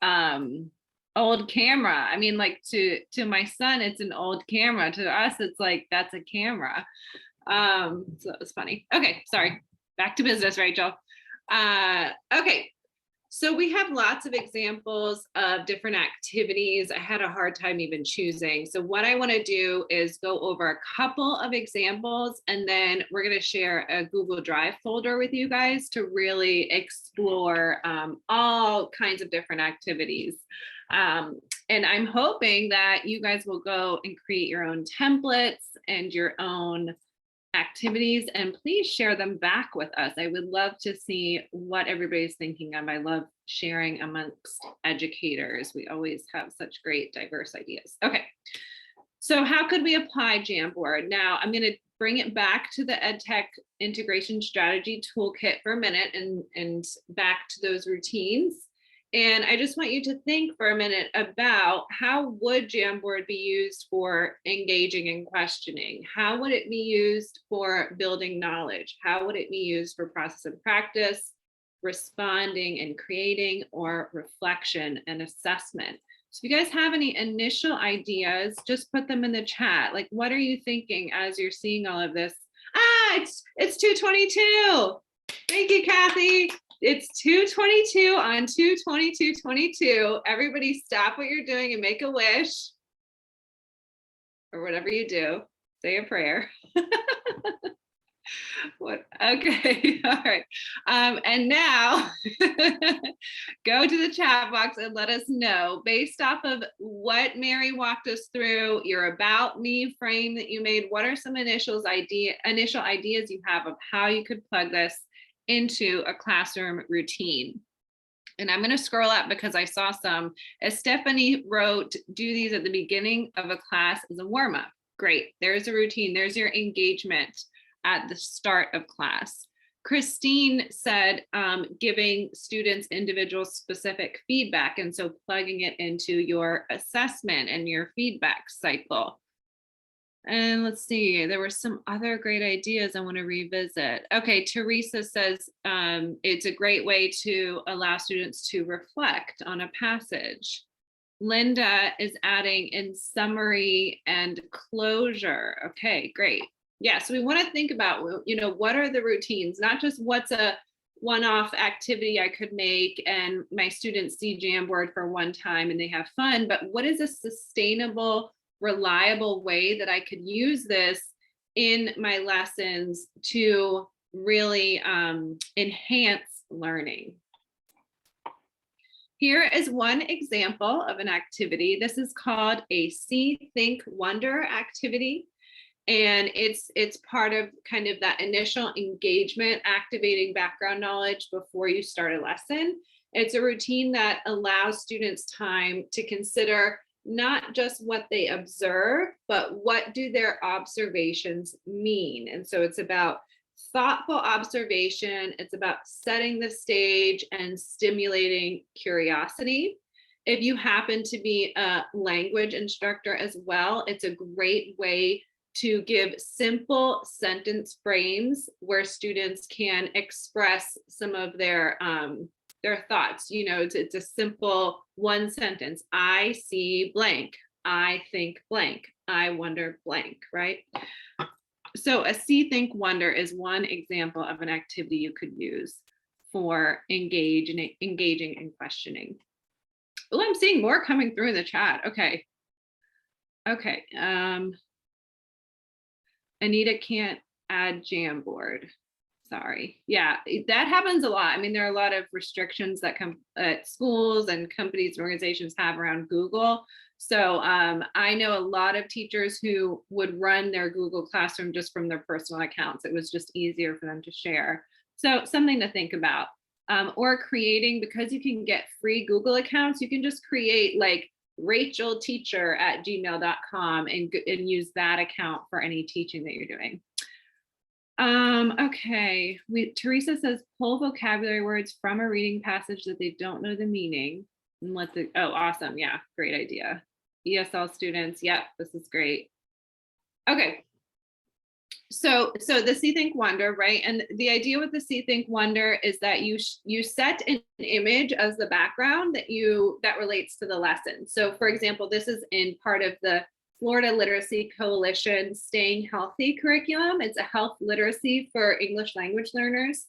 camera. I mean, like to my son, it's an old camera. To us, it's like, that's a camera. So it was funny. Okay, sorry. Back to business, Rachel. Okay. So we have lots of examples of different activities. I had a hard time even choosing. So what I want to do is go over a couple of examples, and then we're going to share a Google Drive folder with you guys to really explore all kinds of different activities. And I'm hoping that you guys will go and create your own templates and your own activities, and please share them back with us. I would love to see what everybody's thinking of. I love sharing amongst educators. We always have such great diverse ideas. Okay, so how could we apply Jamboard? Now I'm going to bring it back to the EdTech integration strategy toolkit for a minute, and back to those routines. And I just want you to think for a minute about, how would Jamboard be used for engaging and questioning? How would it be used for building knowledge? How would it be used for process and practice, responding and creating, or reflection and assessment? So if you guys have any initial ideas, just put them in the chat. Like, what are you thinking as you're seeing all of this? It's 2:22. Thank you, Kathy. It's 2:22 on 2/22/22. Everybody stop what you're doing and make a wish, or whatever you do, say a prayer. What? Okay, all right. And now go to the chat box and let us know, based off of what Mary walked us through, your about me frame that you made, what are some initial ideas you have of how you could plug this into a classroom routine? And I'm going to scroll up because I saw some, as Stephanie wrote, do these at the beginning of a class as a warm-up. Great, there's a routine, there's your engagement at the start of class. Christine said giving students individual specific feedback, and so plugging it into your assessment and your feedback cycle. And let's see, there were some other great ideas I want to revisit. Okay, Teresa says it's a great way to allow students to reflect on a passage. Linda is adding in summary and closure. Okay, great. Yeah, so we want to think about, what are the routines, not just what's a one-off activity I could make and my students see Jamboard for one time and they have fun, but what is a sustainable, reliable way that I could use this in my lessons to really enhance learning. Here is one example of an activity. This is called a See, Think, Wonder activity. And it's part of kind of that initial engagement, activating background knowledge before you start a lesson. It's a routine that allows students time to consider not just what they observe, but what do their observations mean? And so it's about thoughtful observation. It's about setting the stage and stimulating curiosity. If you happen to be a language instructor as well, it's a great way to give simple sentence frames where students can express some of their thoughts. It's a simple one sentence. I see blank. I think blank. I wonder blank, right? So a See, Think, Wonder is one example of an activity you could use for engaging and questioning. Oh, I'm seeing more coming through in the chat. Okay. Anita can't add Jamboard. Sorry. Yeah, that happens a lot. I mean, there are a lot of restrictions that come at schools and companies and organizations have around Google. So I know a lot of teachers who would run their Google Classroom just from their personal accounts. It was just easier for them to share. So something to think about. Or creating, because you can get free Google accounts, you can just create like rachelteacher@gmail.com and use that account for any teaching that you're doing. Okay, Teresa says pull vocabulary words from a reading passage that they don't know the meaning and oh, awesome. Yeah, great idea. ESL students. Yep, this is great. Okay. So the See Think Wonder, right? And the idea with the See Think Wonder is that you set an image as the background that relates to the lesson. So for example, this is in part of the Florida Literacy Coalition Staying Healthy curriculum. It's a health literacy for English language learners.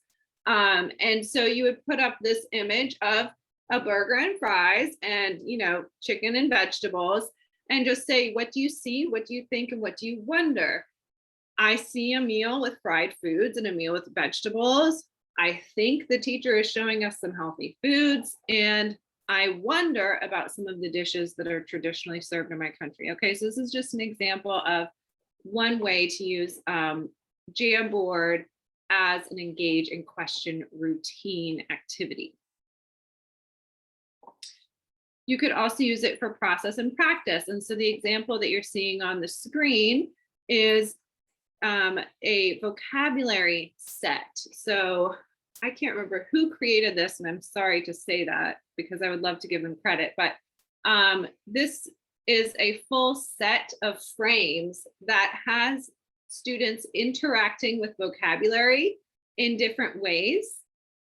And so you would put up this image of a burger and fries and, chicken and vegetables, and just say, what do you see? What do you think? And what do you wonder? I see a meal with fried foods and a meal with vegetables. I think the teacher is showing us some healthy foods, and I wonder about some of the dishes that are traditionally served in my country. Okay, so this is just an example of one way to use Jamboard as an engage and question routine activity. You could also use it for process and practice. And so the example that you're seeing on the screen is a vocabulary set. So I can't remember who created this, and I'm sorry to say that because I would love to give them credit, but this is a full set of frames that has students interacting with vocabulary in different ways,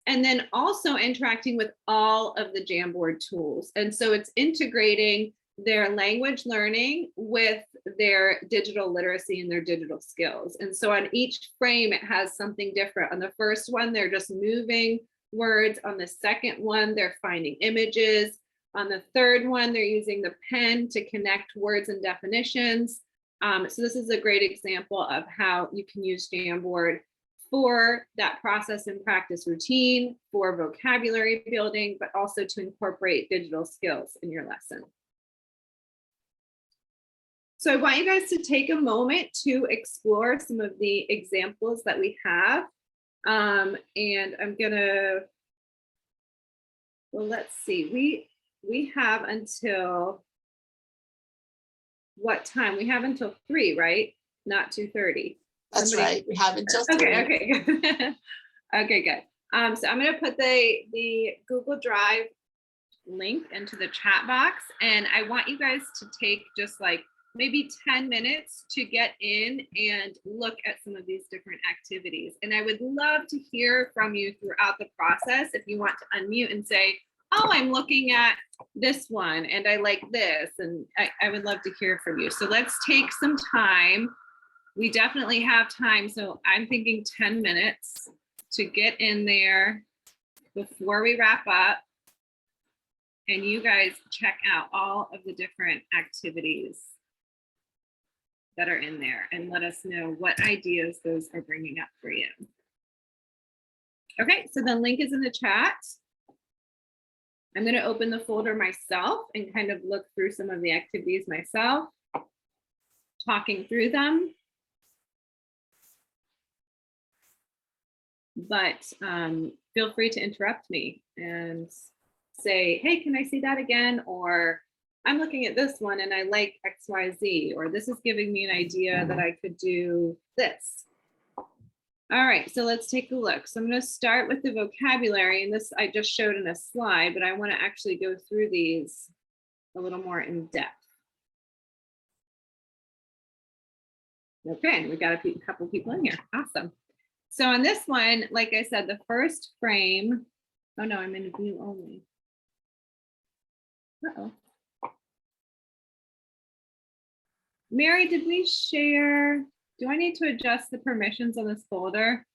and then also interacting with all of the Jamboard tools. And so it's integrating their language learning with their digital literacy and their digital skills. And so on each frame, it has something different. On the first one, they're just moving words. On the second one, they're finding images. On the third one, they're using the pen to connect words and definitions. So this is a great example of how you can use Jamboard for that process and practice routine, for vocabulary building, but also to incorporate digital skills in your lesson. So I want you guys to take a moment to explore some of the examples that we have. And I'm gonna, well, let's see, we have until what time? We have until 3, right? Not 2:30. That's right. We have until 3. Okay, good. Okay, good. So I'm gonna put the Google Drive link into the chat box, and I want you guys to take just like maybe 10 minutes to get in and look at some of these different activities. And I would love to hear from you throughout the process. If you want to unmute and say, oh, I'm looking at this one and I like this, and I would love to hear from you. So let's take some time. We definitely have time. So I'm thinking 10 minutes to get in there before we wrap up. And you guys check out all of the different activities that are in there and let us know what ideas those are bringing up for you. Okay, so the link is in the chat. I'm going to open the folder myself and kind of look through some of the activities myself, talking through them. But feel free to interrupt me and say, hey, can I see that again? Or I'm looking at this one and I like XYZ, or this is giving me an idea that I could do this. All right, so let's take a look. So I'm going to start with the vocabulary, and this I just showed in a slide, but I want to actually go through these a little more in depth. Okay, we got a couple people in here. Awesome. So on this one, like I said, the first frame, oh no, I'm in view only. Uh-oh. Mary, did we share? Do I need to adjust the permissions on this folder?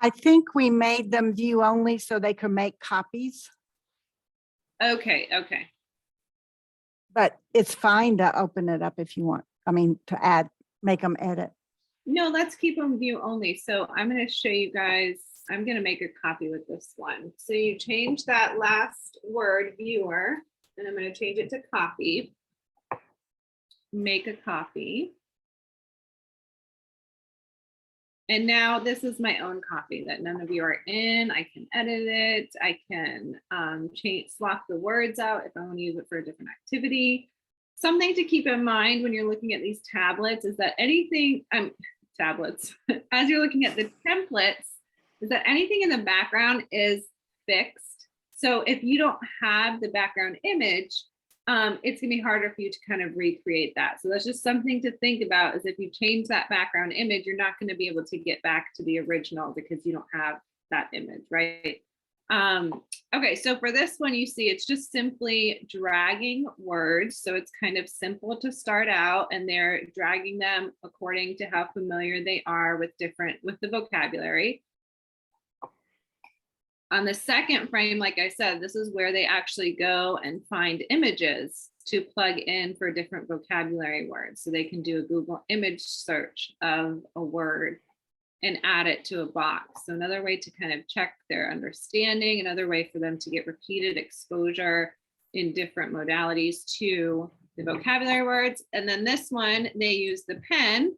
I think we made them view only so they could make copies, Okay, okay. but it's fine to open it up if you want. I mean, to add, make them edit. No, let's keep them view only. So I'm going to show you guys, I'm going to make a copy with this one. So you change that last word, viewer, and I'm going to change it to copy. Make a copy. And now this is my own copy that none of you are in. I can edit it. I can swap the words out if I want to use it for a different activity. Something to keep in mind when you're looking at these tablets is that anything, tablets, as you're looking at the templates, is that anything in the background is fixed. So if you don't have the background image, it's gonna be harder for you to kind of recreate that. So that's just something to think about, is if you change that background image, you're not gonna be able to get back to the original because you don't have that image, right? Okay, so for this one, you see it's just simply dragging words. So it's kind of simple to start out, and they're dragging them according to how familiar they are with the vocabulary. On the second frame, like I said, this is where they actually go and find images to plug in for different vocabulary words. So they can do a Google image search of a word and add it to a box. So another way to kind of check their understanding, another way for them to get repeated exposure in different modalities to the vocabulary words. And then this one, they use the pen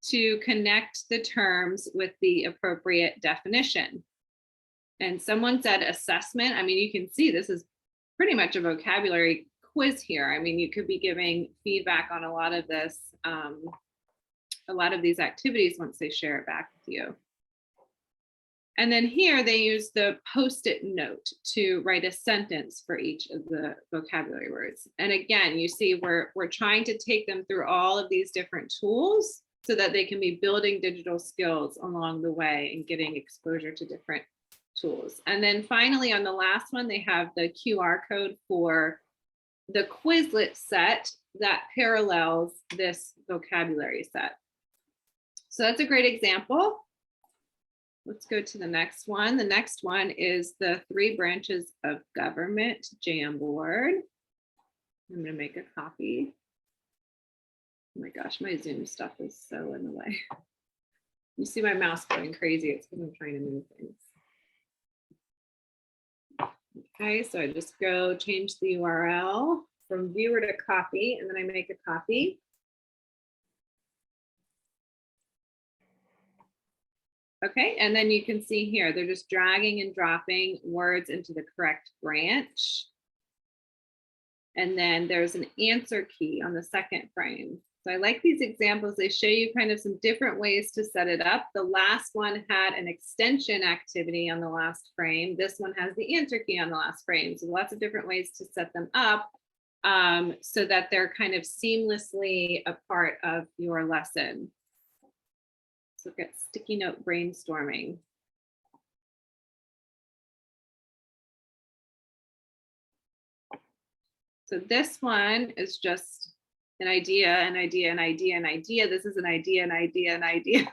to connect the terms with the appropriate definition. And someone said assessment. I mean, you can see this is pretty much a vocabulary quiz here. I mean, you could be giving feedback on a lot of this, a lot of these activities once they share it back with you. And then here they use the Post-it note to write a sentence for each of the vocabulary words. And again, you see we're trying to take them through all of these different tools so that they can be building digital skills along the way and getting exposure to different tools. And then finally, on the last one, they have the QR code for the Quizlet set that parallels this vocabulary set. So that's a great example. Let's go to the next one. The next one is the 3 branches of government Jamboard. I'm going to make a copy. Oh my gosh, my Zoom stuff is so in the way. You see my mouse going crazy. It's because I'm trying to move things. Okay, so I just go change the URL from viewer to copy, and then I make a copy. Okay, and then you can see here, they're just dragging and dropping words into the correct branch. And then there's an answer key on the second frame. So I like these examples. They show you kind of some different ways to set it up. The last one had an extension activity on the last frame. This one has the answer key on the last frame. So lots of different ways to set them up so that they're kind of seamlessly a part of your lesson. Let's look at sticky note brainstorming. So this one is just an idea, an idea, an idea, an idea. This is an idea, an idea, an idea.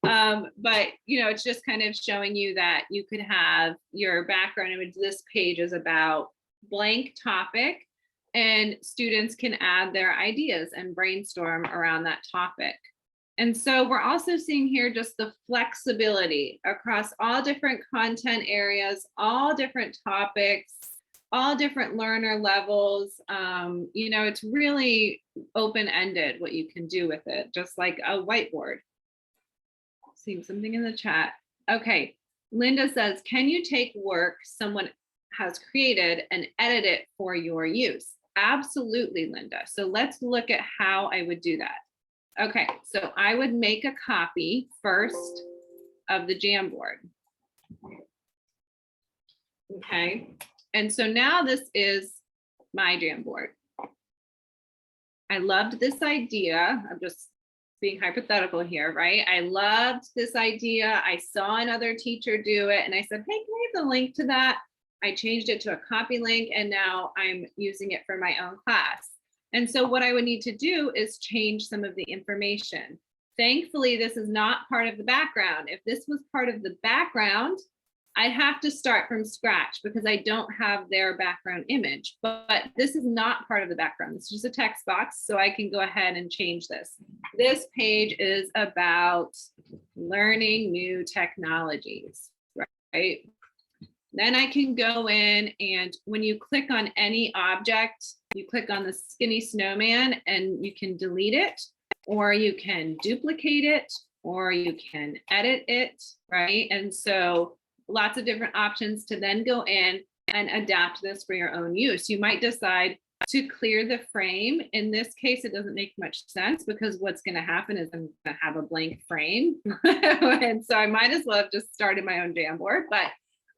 But you know, it's just kind of showing you that you could have your background image. This page is about blank topic, and students can add their ideas and brainstorm around that topic. And so we're also seeing here just the flexibility across all different content areas, all different topics, all different learner levels. You know, it's really open-ended what you can do with it, just like a whiteboard. Seeing something in the chat. Okay, Linda says, can you take work someone has created and edit it for your use? Absolutely, Linda. So let's look at how I would do that. Okay, so I would make a copy first of the Jamboard. Okay, and so now this is my Jamboard. I loved this idea. I'm just being hypothetical here, right? I loved this idea. I saw another teacher do it and I said, hey, can I have the link to that? I changed it to a copy link and now I'm using it for my own class. And so what I would need to do is change some of the information. Thankfully, this is not part of the background. If this was part of the background, I'd have to start from scratch because I don't have their background image, but this is not part of the background. It's just a text box, so I can go ahead and change this. This page is about learning new technologies, right? Then I can go in, and when you click on any object, you click on the skinny snowman and you can delete it, or you can duplicate it, or you can edit it, right? And so lots of different options to then go in and adapt this for your own use. You might decide to clear the frame. In this case, it doesn't make much sense because what's going to happen is I'm going to have a blank frame. And so I might as well have just started my own Jamboard. But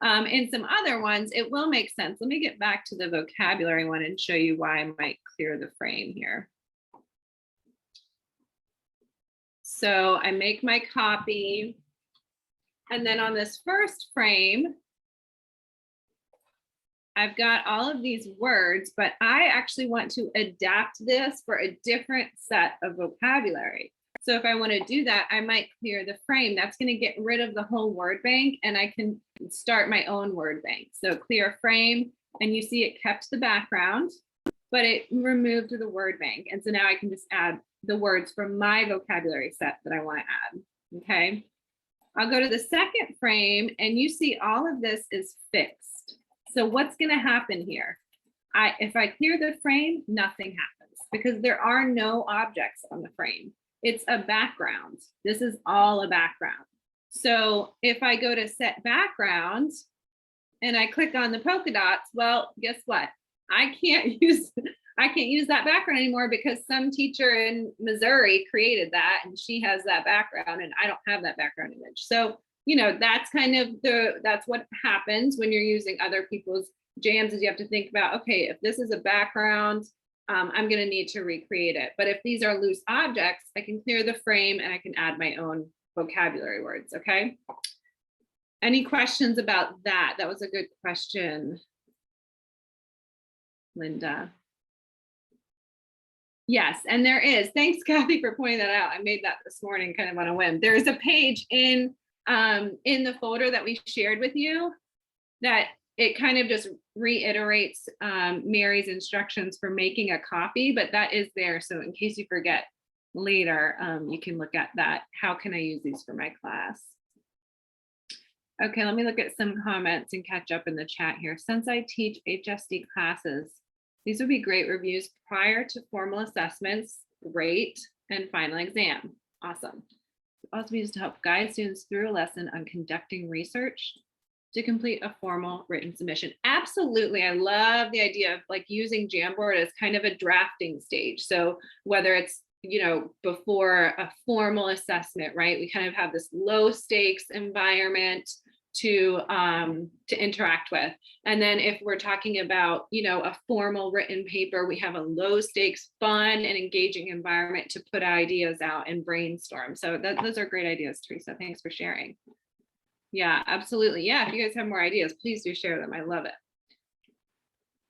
In some other ones, it will make sense. Let me get back to the vocabulary one and show you why I might clear the frame here. So I make my copy. And then on this first frame, I've got all of these words, but I actually want to adapt this for a different set of vocabulary. So if I want to do that, I might clear the frame. That's going to get rid of the whole word bank, and I can start my own word bank. So clear frame, and you see it kept the background, but it removed the word bank. And so now I can just add the words from my vocabulary set that I want to add. Okay. I'll go to the second frame, and you see all of this is fixed. So what's going to happen here? If I clear the frame, nothing happens because there are no objects on the frame. It's a background. This is all a background. So if I go to set background and I click on the polka dots, well, guess what? I can't use that background anymore because some teacher in Missouri created that and she has that background and I don't have that background image. So, you know, that's kind of that's what happens when you're using other people's jams, is you have to think about, okay, if this is a background, I'm going to need to recreate it. But if these are loose objects, I can clear the frame and I can add my own vocabulary words. Okay. Any questions about that? That was a good question, Linda. Yes, and there is. Thanks, Kathy, for pointing that out. I made that this morning kind of on a whim. There is a page in the folder that we shared with you that it kind of just reiterates Mary's instructions for making a copy, but that is there. So in case you forget later, you can look at that. How can I use these for my class? Okay, let me look at some comments and catch up in the chat here. Since I teach HSD classes, these would be great reviews prior to formal assessments, rate, and final exam. Awesome. Also be used to help guide students through a lesson on conducting research to complete a formal written submission. Absolutely. I love the idea of like using Jamboard as kind of a drafting stage. So whether it's, you know, before a formal assessment, right? We kind of have this low stakes environment to interact with. And then if we're talking about, you know, a formal written paper, we have a low stakes, fun and engaging environment to put ideas out and brainstorm. So those are great ideas, Teresa. Thanks for sharing. Yeah, absolutely. Yeah, if you guys have more ideas, please do share them. I love it.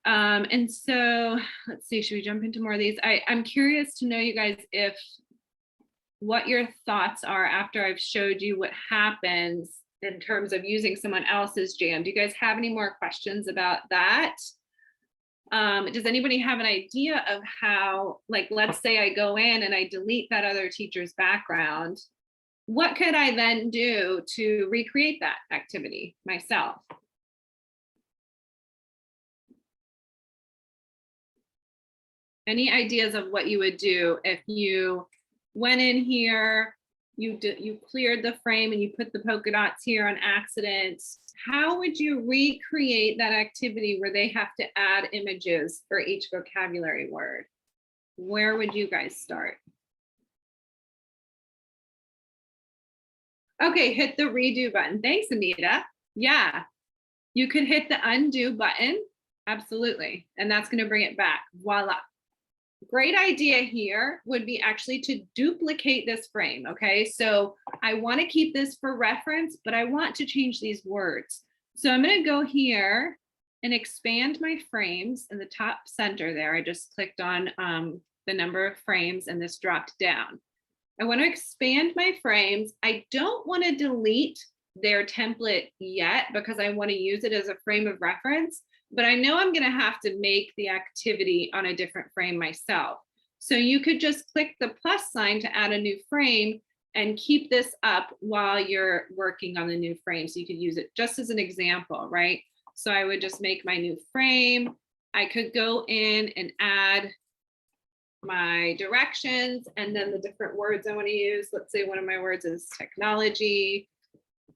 And so let's see, should we jump into more of these? I'm curious to know, you guys, if what your thoughts are after I've showed you what happens in terms of using someone else's jam. Do you guys have any more questions about that? Does anybody have an idea of how, like, let's say I go in and I delete that other teacher's background. What could I then do to recreate that activity myself? Any ideas of what you would do if you went in here, you cleared the frame and you put the polka dots here on accident? How would you recreate that activity where they have to add images for each vocabulary word? Where would you guys start? Okay, hit the redo button. Thanks, Anita. Yeah, you could hit the undo button. Absolutely. And that's going to bring it back. Voila. Great idea here would be actually to duplicate this frame. Okay, so I want to keep this for reference, but I want to change these words. So I'm going to go here and expand my frames in the top center there. I just clicked on the number of frames and this dropped down. I want to expand my frames. I don't want to delete their template yet because I want to use it as a frame of reference, but I know I'm going to have to make the activity on a different frame myself. So you could just click the plus sign to add a new frame and keep this up while you're working on the new frame. So you could use it just as an example, right? So I would just make my new frame. I could go in and add my directions and then the different words I want to use. Let's say one of my words is technology.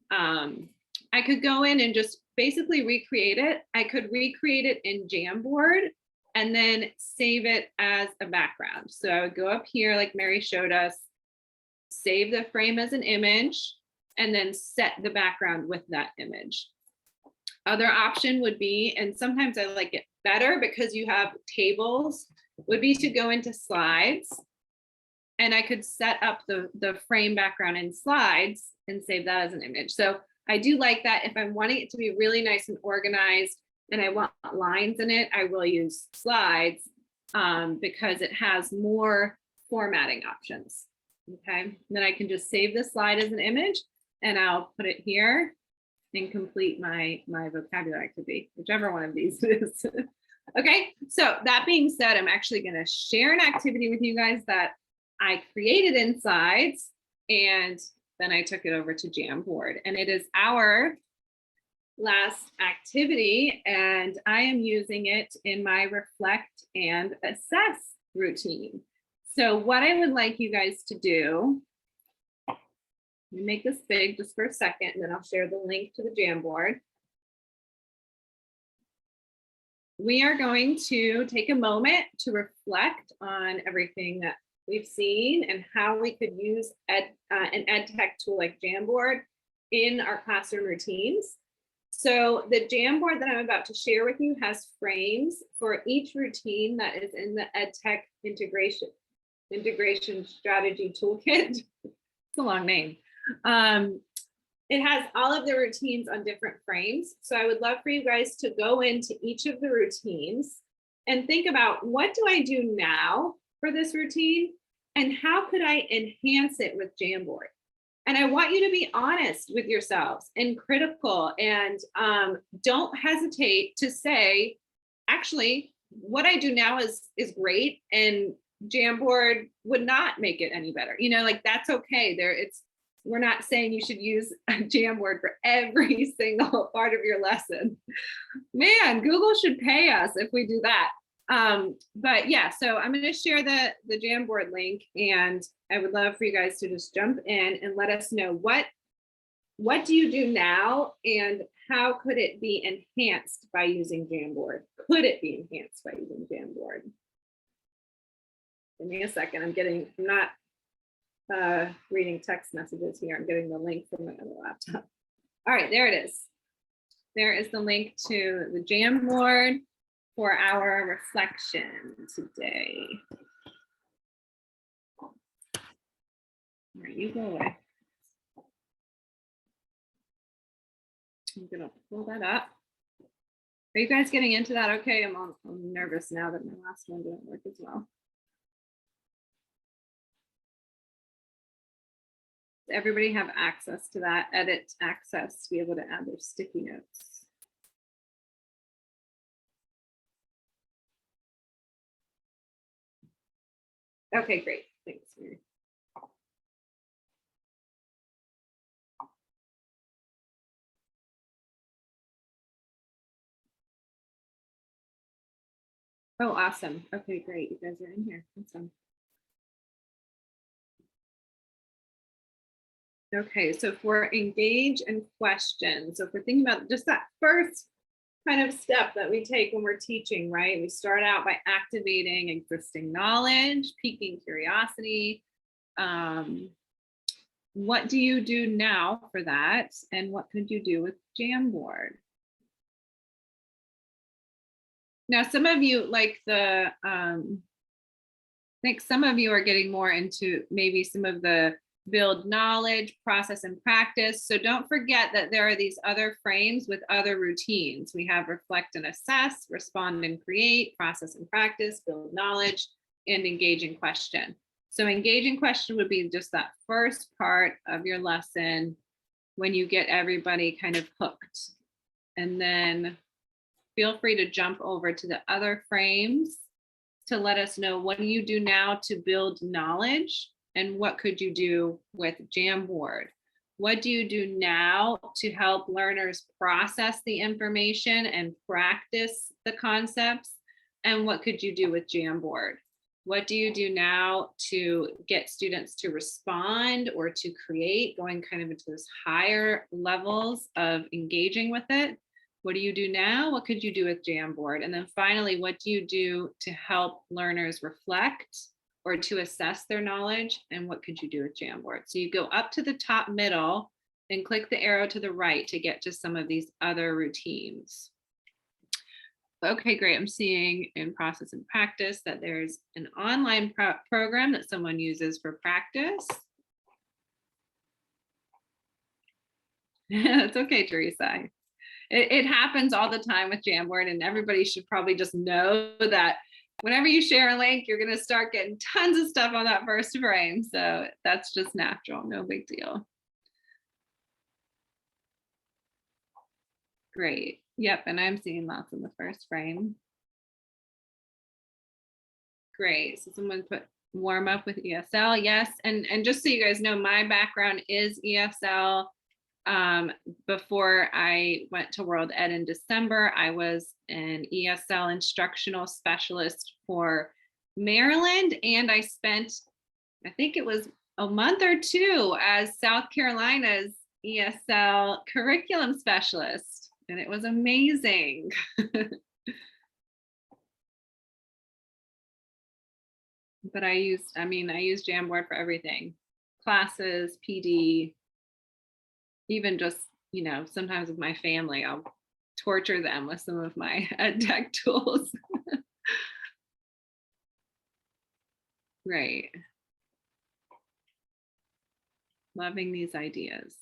I could go in and just basically recreate it. I could recreate it in Jamboard and then save it as a background. So I would go up here like Mary showed us, save the frame as an image, and then set the background with that image. Other option would be, and sometimes I like it better because you have tables, would be to go into slides. And I could set up the frame background in slides and save that as an image. So I do like that. If I'm wanting it to be really nice and organized and I want lines in it, I will use slides because it has more formatting options. Okay, and then I can just save the slide as an image and I'll put it here and complete my vocabulary activity, whichever one of these it is. Okay, so that being said, I'm actually going to share an activity with you guys that I created in Slides, and then I took it over to Jamboard, and it is our last activity, and I am using it in my reflect and assess routine. So what I would like you guys to do, let me make this big just for a second, and then I'll share the link to the Jamboard. We are going to take a moment to reflect on everything that we've seen and how we could use an ed tech tool like Jamboard in our classroom routines. So the Jamboard that I'm about to share with you has frames for each routine that is in the ed tech integration strategy toolkit. It's a long name. It has all of the routines on different frames. So I would love for you guys to go into each of the routines and think about, what do I do now for this routine and how could I enhance it with Jamboard? And I want you to be honest with yourselves and critical, and don't hesitate to say, actually, what I do now is great and Jamboard would not make it any better. You know, like that's okay. We're not saying you should use a Jamboard for every single part of your lesson. Man, Google should pay us if we do that. But yeah, so I'm going to share the Jamboard link, and I would love for you guys to just jump in and let us know what do you do now and how could it be enhanced by using Jamboard? Could it be enhanced by using Jamboard? Give me a second. I'm not reading text messages here. I'm getting the link from my other laptop. All right, there it is. There is the link to the Jamboard for our reflection today. All right, you go away. I'm gonna pull that up. Are you guys getting into that okay? I'm nervous now that my last one didn't work as well. Does everybody have access to that edit access to be able to add their sticky notes? Okay, great. Thanks, Mary. Oh, awesome. Okay, great. You guys are in here. Awesome. Okay, so for engage and question. So if we're thinking about just that first kind of step that we take when we're teaching, right? We start out by activating existing knowledge, piquing curiosity. What do you do now for that? And what could you do with Jamboard? Now, some of you like I think some of you are getting more into maybe some of the build knowledge, process and practice. So don't forget that there are these other frames with other routines. We have reflect and assess, respond and create, process and practice, build knowledge, and engage in question. So engage in question would be just that first part of your lesson when you get everybody kind of hooked. And then feel free to jump over to the other frames to let us know, what do you do now to build knowledge? And what could you do with Jamboard? What do you do now to help learners process the information and practice the concepts? And what could you do with Jamboard? What do you do now to get students to respond or to create, going kind of into those higher levels of engaging with it? What do you do now? What could you do with Jamboard? And then finally, what do you do to help learners reflect or to assess their knowledge? And what could you do with Jamboard? So you go up to the top middle and click the arrow to the right to get to some of these other routines. Okay, great. I'm seeing in process and practice that there's an online program that someone uses for practice. That's okay, Teresa. It happens all the time with Jamboard, and everybody should probably just know that whenever you share a link, you're going to start getting tons of stuff on that first frame. So that's just natural, no big deal. Great. Yep, and I'm seeing lots in the first frame. Great. So someone put warm up with ESL. Yes, and just so you guys know, my background is ESL. Before I went to World Ed in December, I was an ESL instructional specialist for Maryland, and I spent, I think it was a month or two as South Carolina's ESL curriculum specialist, and it was amazing. But I use Jamboard for everything, classes, PD, even just, you know, sometimes with my family, I'll torture them with some of my ed tech tools. Right. Loving these ideas.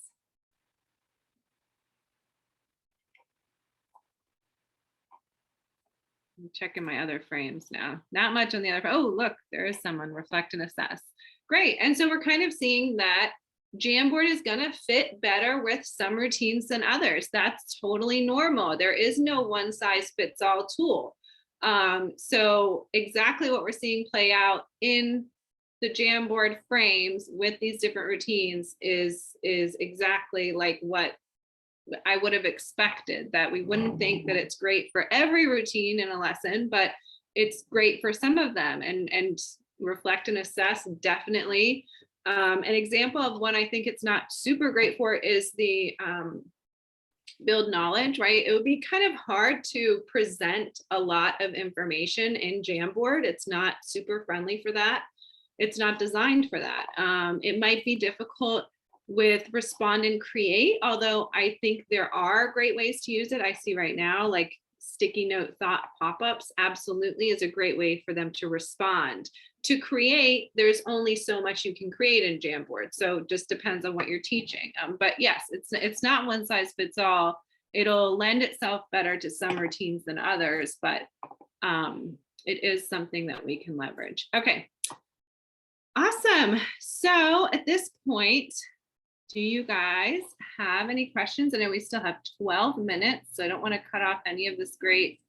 I'm checking my other frames now. Not much on the other. Oh, look, there is someone. Reflect and assess. Great. And so we're kind of seeing that Jamboard is going to fit better with some routines than others. That's totally normal. There is no one size fits all tool. So exactly what we're seeing play out in the Jamboard frames with these different routines is exactly like what I would have expected, that we wouldn't think that it's great for every routine in a lesson, but it's great for some of them. And reflect and assess, definitely. An example of one I think it's not super great for is the build knowledge, right? It would be kind of hard to present a lot of information in Jamboard. It's not super friendly for that. It's not designed for that. It might be difficult with respond and create, although I think there are great ways to use it. I see right now, like sticky note thought pop-ups absolutely is a great way for them to respond. To create, there's only so much you can create in Jamboard, so it just depends on what you're teaching. But yes, it's not one size fits all. It'll lend itself better to some routines than others, but it is something that we can leverage. Okay, awesome. So at this point, do you guys have any questions? I know we still have 12 minutes, so I don't want to cut off any of this great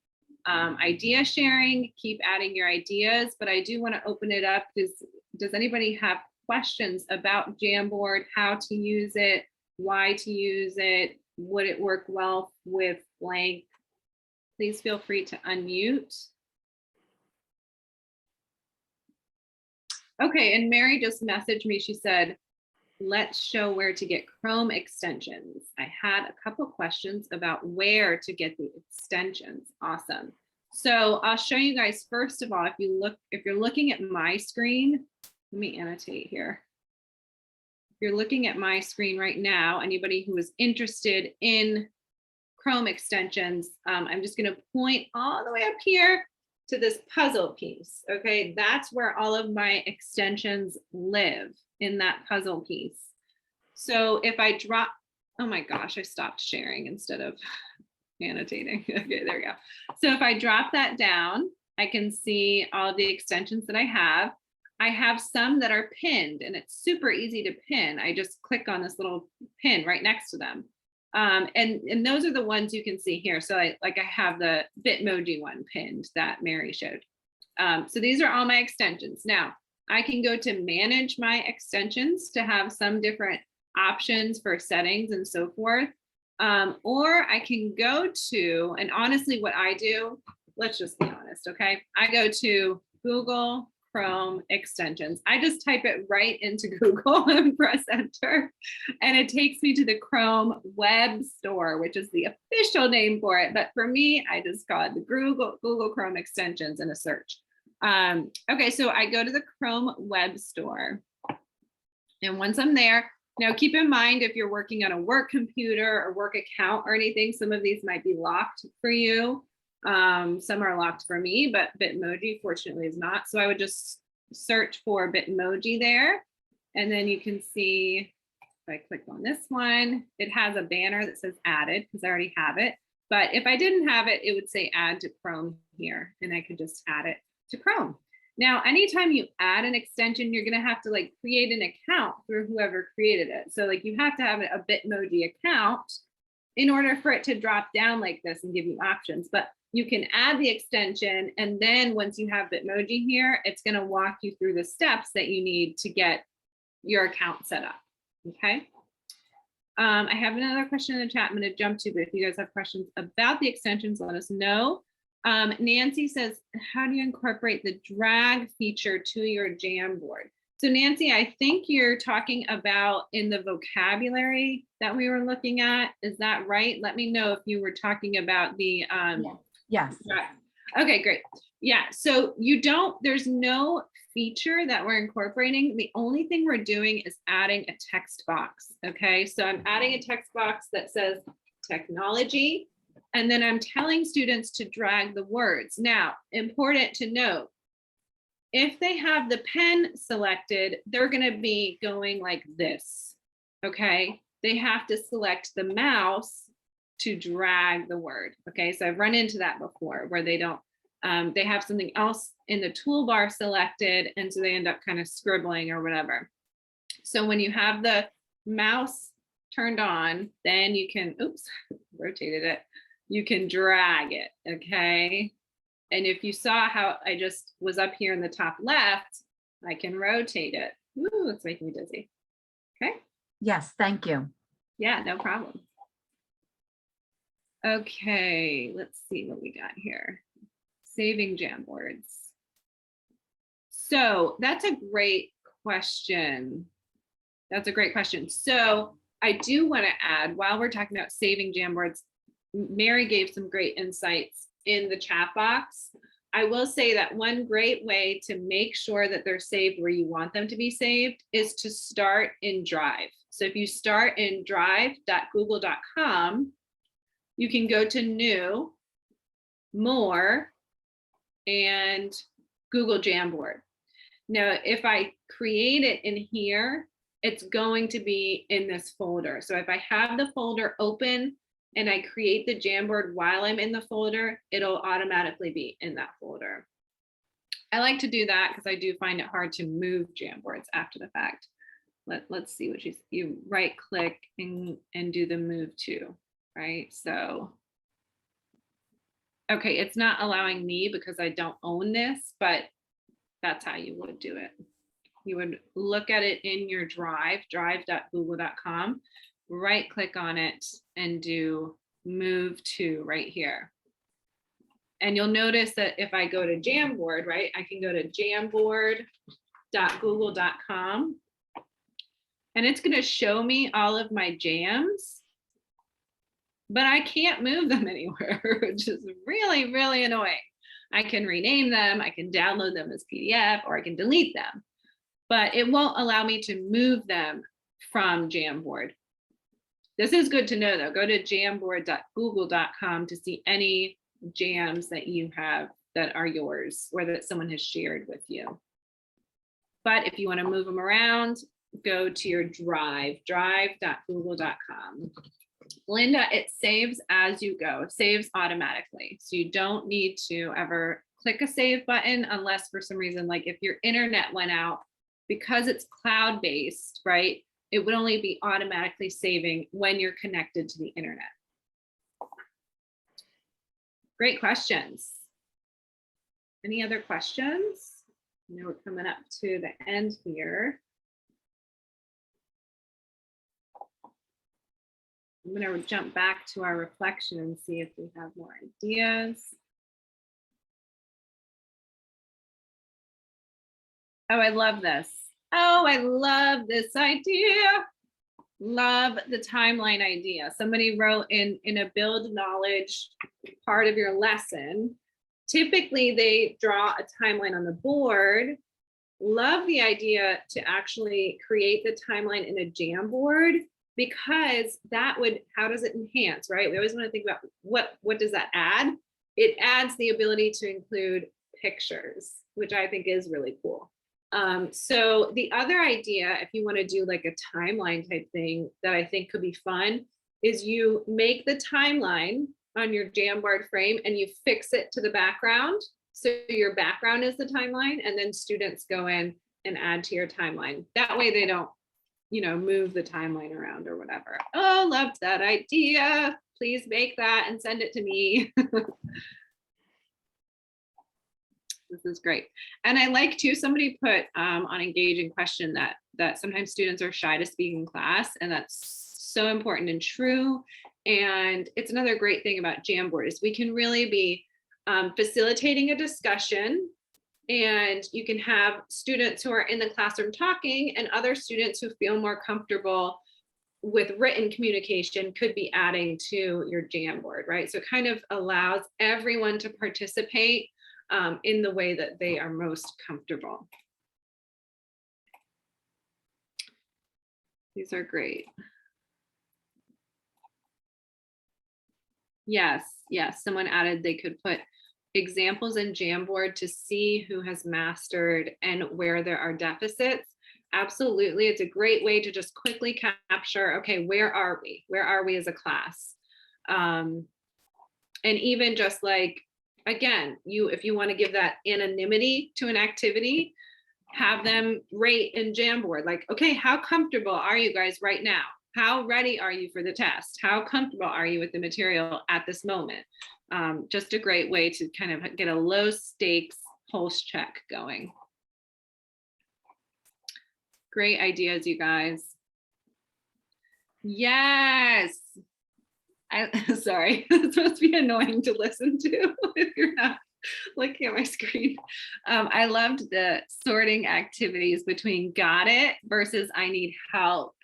idea sharing. Keep adding your ideas, but I do want to open it up. Does anybody have questions about Jamboard, how to use it, why to use it, would it work well with blank? Please feel free to unmute. Okay, and Mary just messaged me. She said, let's show where to get Chrome extensions. I had a couple questions about where to get the extensions. Awesome. So I'll show you guys, first of all, if you're looking at my screen, let me annotate here. If you're looking at my screen right now, anybody who is interested in Chrome extensions, I'm just going to point all the way up here to this puzzle piece. Okay, that's where all of my extensions live, in that puzzle piece. So if I drop, oh my gosh, I stopped sharing instead of annotating. Okay, there we go. So if I drop that down, I can see all of the extensions that I have. I have some that are pinned, and it's super easy to pin. I just click on this little pin right next to them. And those are the ones you can see here. So I have the Bitmoji one pinned that Mary showed. So these are all my extensions. Now I can go to manage my extensions to have some different options for settings and so forth. Or I can go to, and honestly, what I do, let's just be honest, okay? I go to Google Chrome extensions. I just type it right into Google and press enter, and it takes me to the Chrome web store, which is the official name for it. But for me, I just call it the Google Chrome extensions in a search. Okay, so I go to the Chrome web store, and once I'm there, Now, keep in mind, if you're working on a work computer or work account or anything, some of these might be locked for you. Some are locked for me, but Bitmoji fortunately is not. So I would just search for Bitmoji there. And then you can see, if I click on this one, it has a banner that says added because I already have it. But if I didn't have it, it would say add to Chrome here, and I could just add it to Chrome. Now, anytime you add an extension, you're going to have to like create an account through whoever created it. So like you have to have a Bitmoji account in order for it to drop down like this and give you options. But you can add the extension, and then once you have Bitmoji here, it's going to walk you through the steps that you need to get your account set up. Okay. I have another question in the chat I'm going to jump to, but if you guys have questions about the extensions, let us know. Nancy says, how do you incorporate the drag feature to your Jamboard? So Nancy, I think you're talking about in the vocabulary that we were looking at. Is that right? Let me know if you were talking about the Yes. Okay, great. Yeah, so there's no feature that we're incorporating. The only thing we're doing is adding a text box. Okay, so I'm adding a text box that says technology, and then I'm telling students to drag the words. Now, important to note, if they have the pen selected, they're going to be going like this. Okay, they have to select the mouse to drag the word. Okay, so I've run into that before where they don't, they have something else in the toolbar selected, and so they end up kind of scribbling or whatever. So when you have the mouse turned on, then you can, oops, rotated it, you can drag it, okay? And if you saw how I just was up here in the top left, I can rotate it. Ooh, it's making me dizzy. Okay. Yes, thank you. Yeah, no problem. Okay, let's see what we got here. Saving Jamboards. So that's a great question. That's a great question. So I do want to add, while we're talking about saving Jamboards, Mary gave some great insights in the chat box. I will say that one great way to make sure that they're saved where you want them to be saved is to start in Drive. So if you start in drive.google.com, you can go to New, More, and Google Jamboard. Now, if I create it in here, it's going to be in this folder. So if I have the folder open and I create the Jamboard while I'm in the folder, it'll automatically be in that folder. I like to do that because I do find it hard to move Jamboards after the fact. Let's see what you right click and do the move to, right? So, okay, it's not allowing me because I don't own this, but that's how you would do it. You would look at it in your Drive, drive.google.com, right click on it and do move to right here. And you'll notice that if I go to Jamboard, right, I can go to jamboard.google.com and it's going to show me all of my jams, but I can't move them anywhere, which is really, really annoying. I can rename them, I can download them as PDF, or I can delete them, but it won't allow me to move them from Jamboard. This is good to know though. Go to jamboard.google.com to see any jams that you have that are yours or that someone has shared with you. But if you want to move them around, go to your Drive, drive.google.com. Linda, it saves as you go. It saves automatically. So you don't need to ever click a save button unless for some reason, like if your internet went out, because it's cloud-based, right? It would only be automatically saving when you're connected to the internet. Great questions. Any other questions? I know we're coming up to the end here. I'm going to jump back to our reflection and see if we have more ideas. Oh, I love this. Oh, I love this idea. Love the timeline idea. Somebody wrote in a build knowledge part of your lesson. Typically, they draw a timeline on the board love the idea to actually create the timeline in a Jamboard, because that would, how does it enhance, right? We always want to think about what does that add? It adds the ability to include pictures, which I think is really cool. So the other idea, if you want to do like a timeline type thing that I think could be fun, is you make the timeline on your Jamboard frame and you fix it to the background. So your background is the timeline, and then students go in and add to your timeline. That way they don't, you know, move the timeline around or whatever. Oh, loved that idea. Please make that and send it to me. This is great. And I like too, somebody put on engaging question that sometimes students are shy to speak in class, and that's so important and true. And it's another great thing about Jamboard is we can really be facilitating a discussion, and you can have students who are in the classroom talking and other students who feel more comfortable with written communication could be adding to your Jamboard, right? So it kind of allows everyone to participate in the way that they are most comfortable. These are great. Yes, yes, someone added they could put examples in Jamboard to see who has mastered and where there are deficits. Absolutely, it's a great way to just quickly capture, okay, where are we? Where are we as a class? And even just like, again, if you want to give that anonymity to an activity, have them rate in Jamboard, like, okay, how comfortable are you guys right now? How ready are you for the test? How comfortable are you with the material at this moment? Just a great way to kind of get a low stakes pulse check going. Great ideas, you guys. Yes. Sorry, it's supposed to be annoying to listen to if you're not looking at my screen. I loved the sorting activities between got it versus I need help,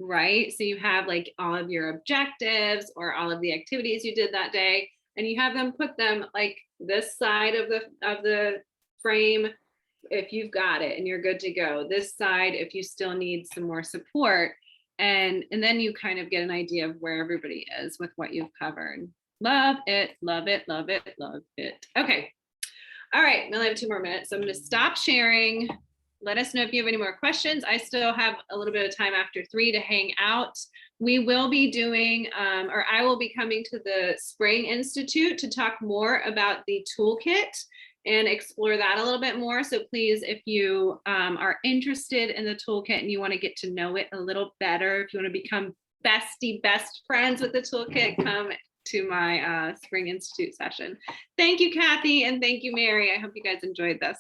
right? So you have like all of your objectives or all of the activities you did that day, and you have them put them like this side of the frame if you've got it and you're good to go, this side if you still need some more support. And then you kind of get an idea of where everybody is with what you've covered. Love it, love it, love it, love it. Okay. All right, we only have 2 more minutes. So I'm going to stop sharing. Let us know if you have any more questions. I still have a little bit of time after 3 to hang out. We will be doing, or I will be coming to the Spring Institute to talk more about the toolkit and explore that a little bit more. So please, if you are interested in the toolkit and you want to get to know it a little better, if you want to become best friends with the toolkit, come to my Spring Institute session. Thank you, Kathy, and thank you, Mary. I hope you guys enjoyed this.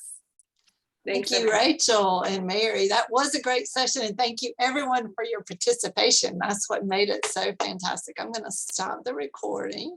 Thanks, Thank you, Rachel and Mary. That was a great session, and thank you everyone for your participation. That's what made it so fantastic. I'm going to stop the recording.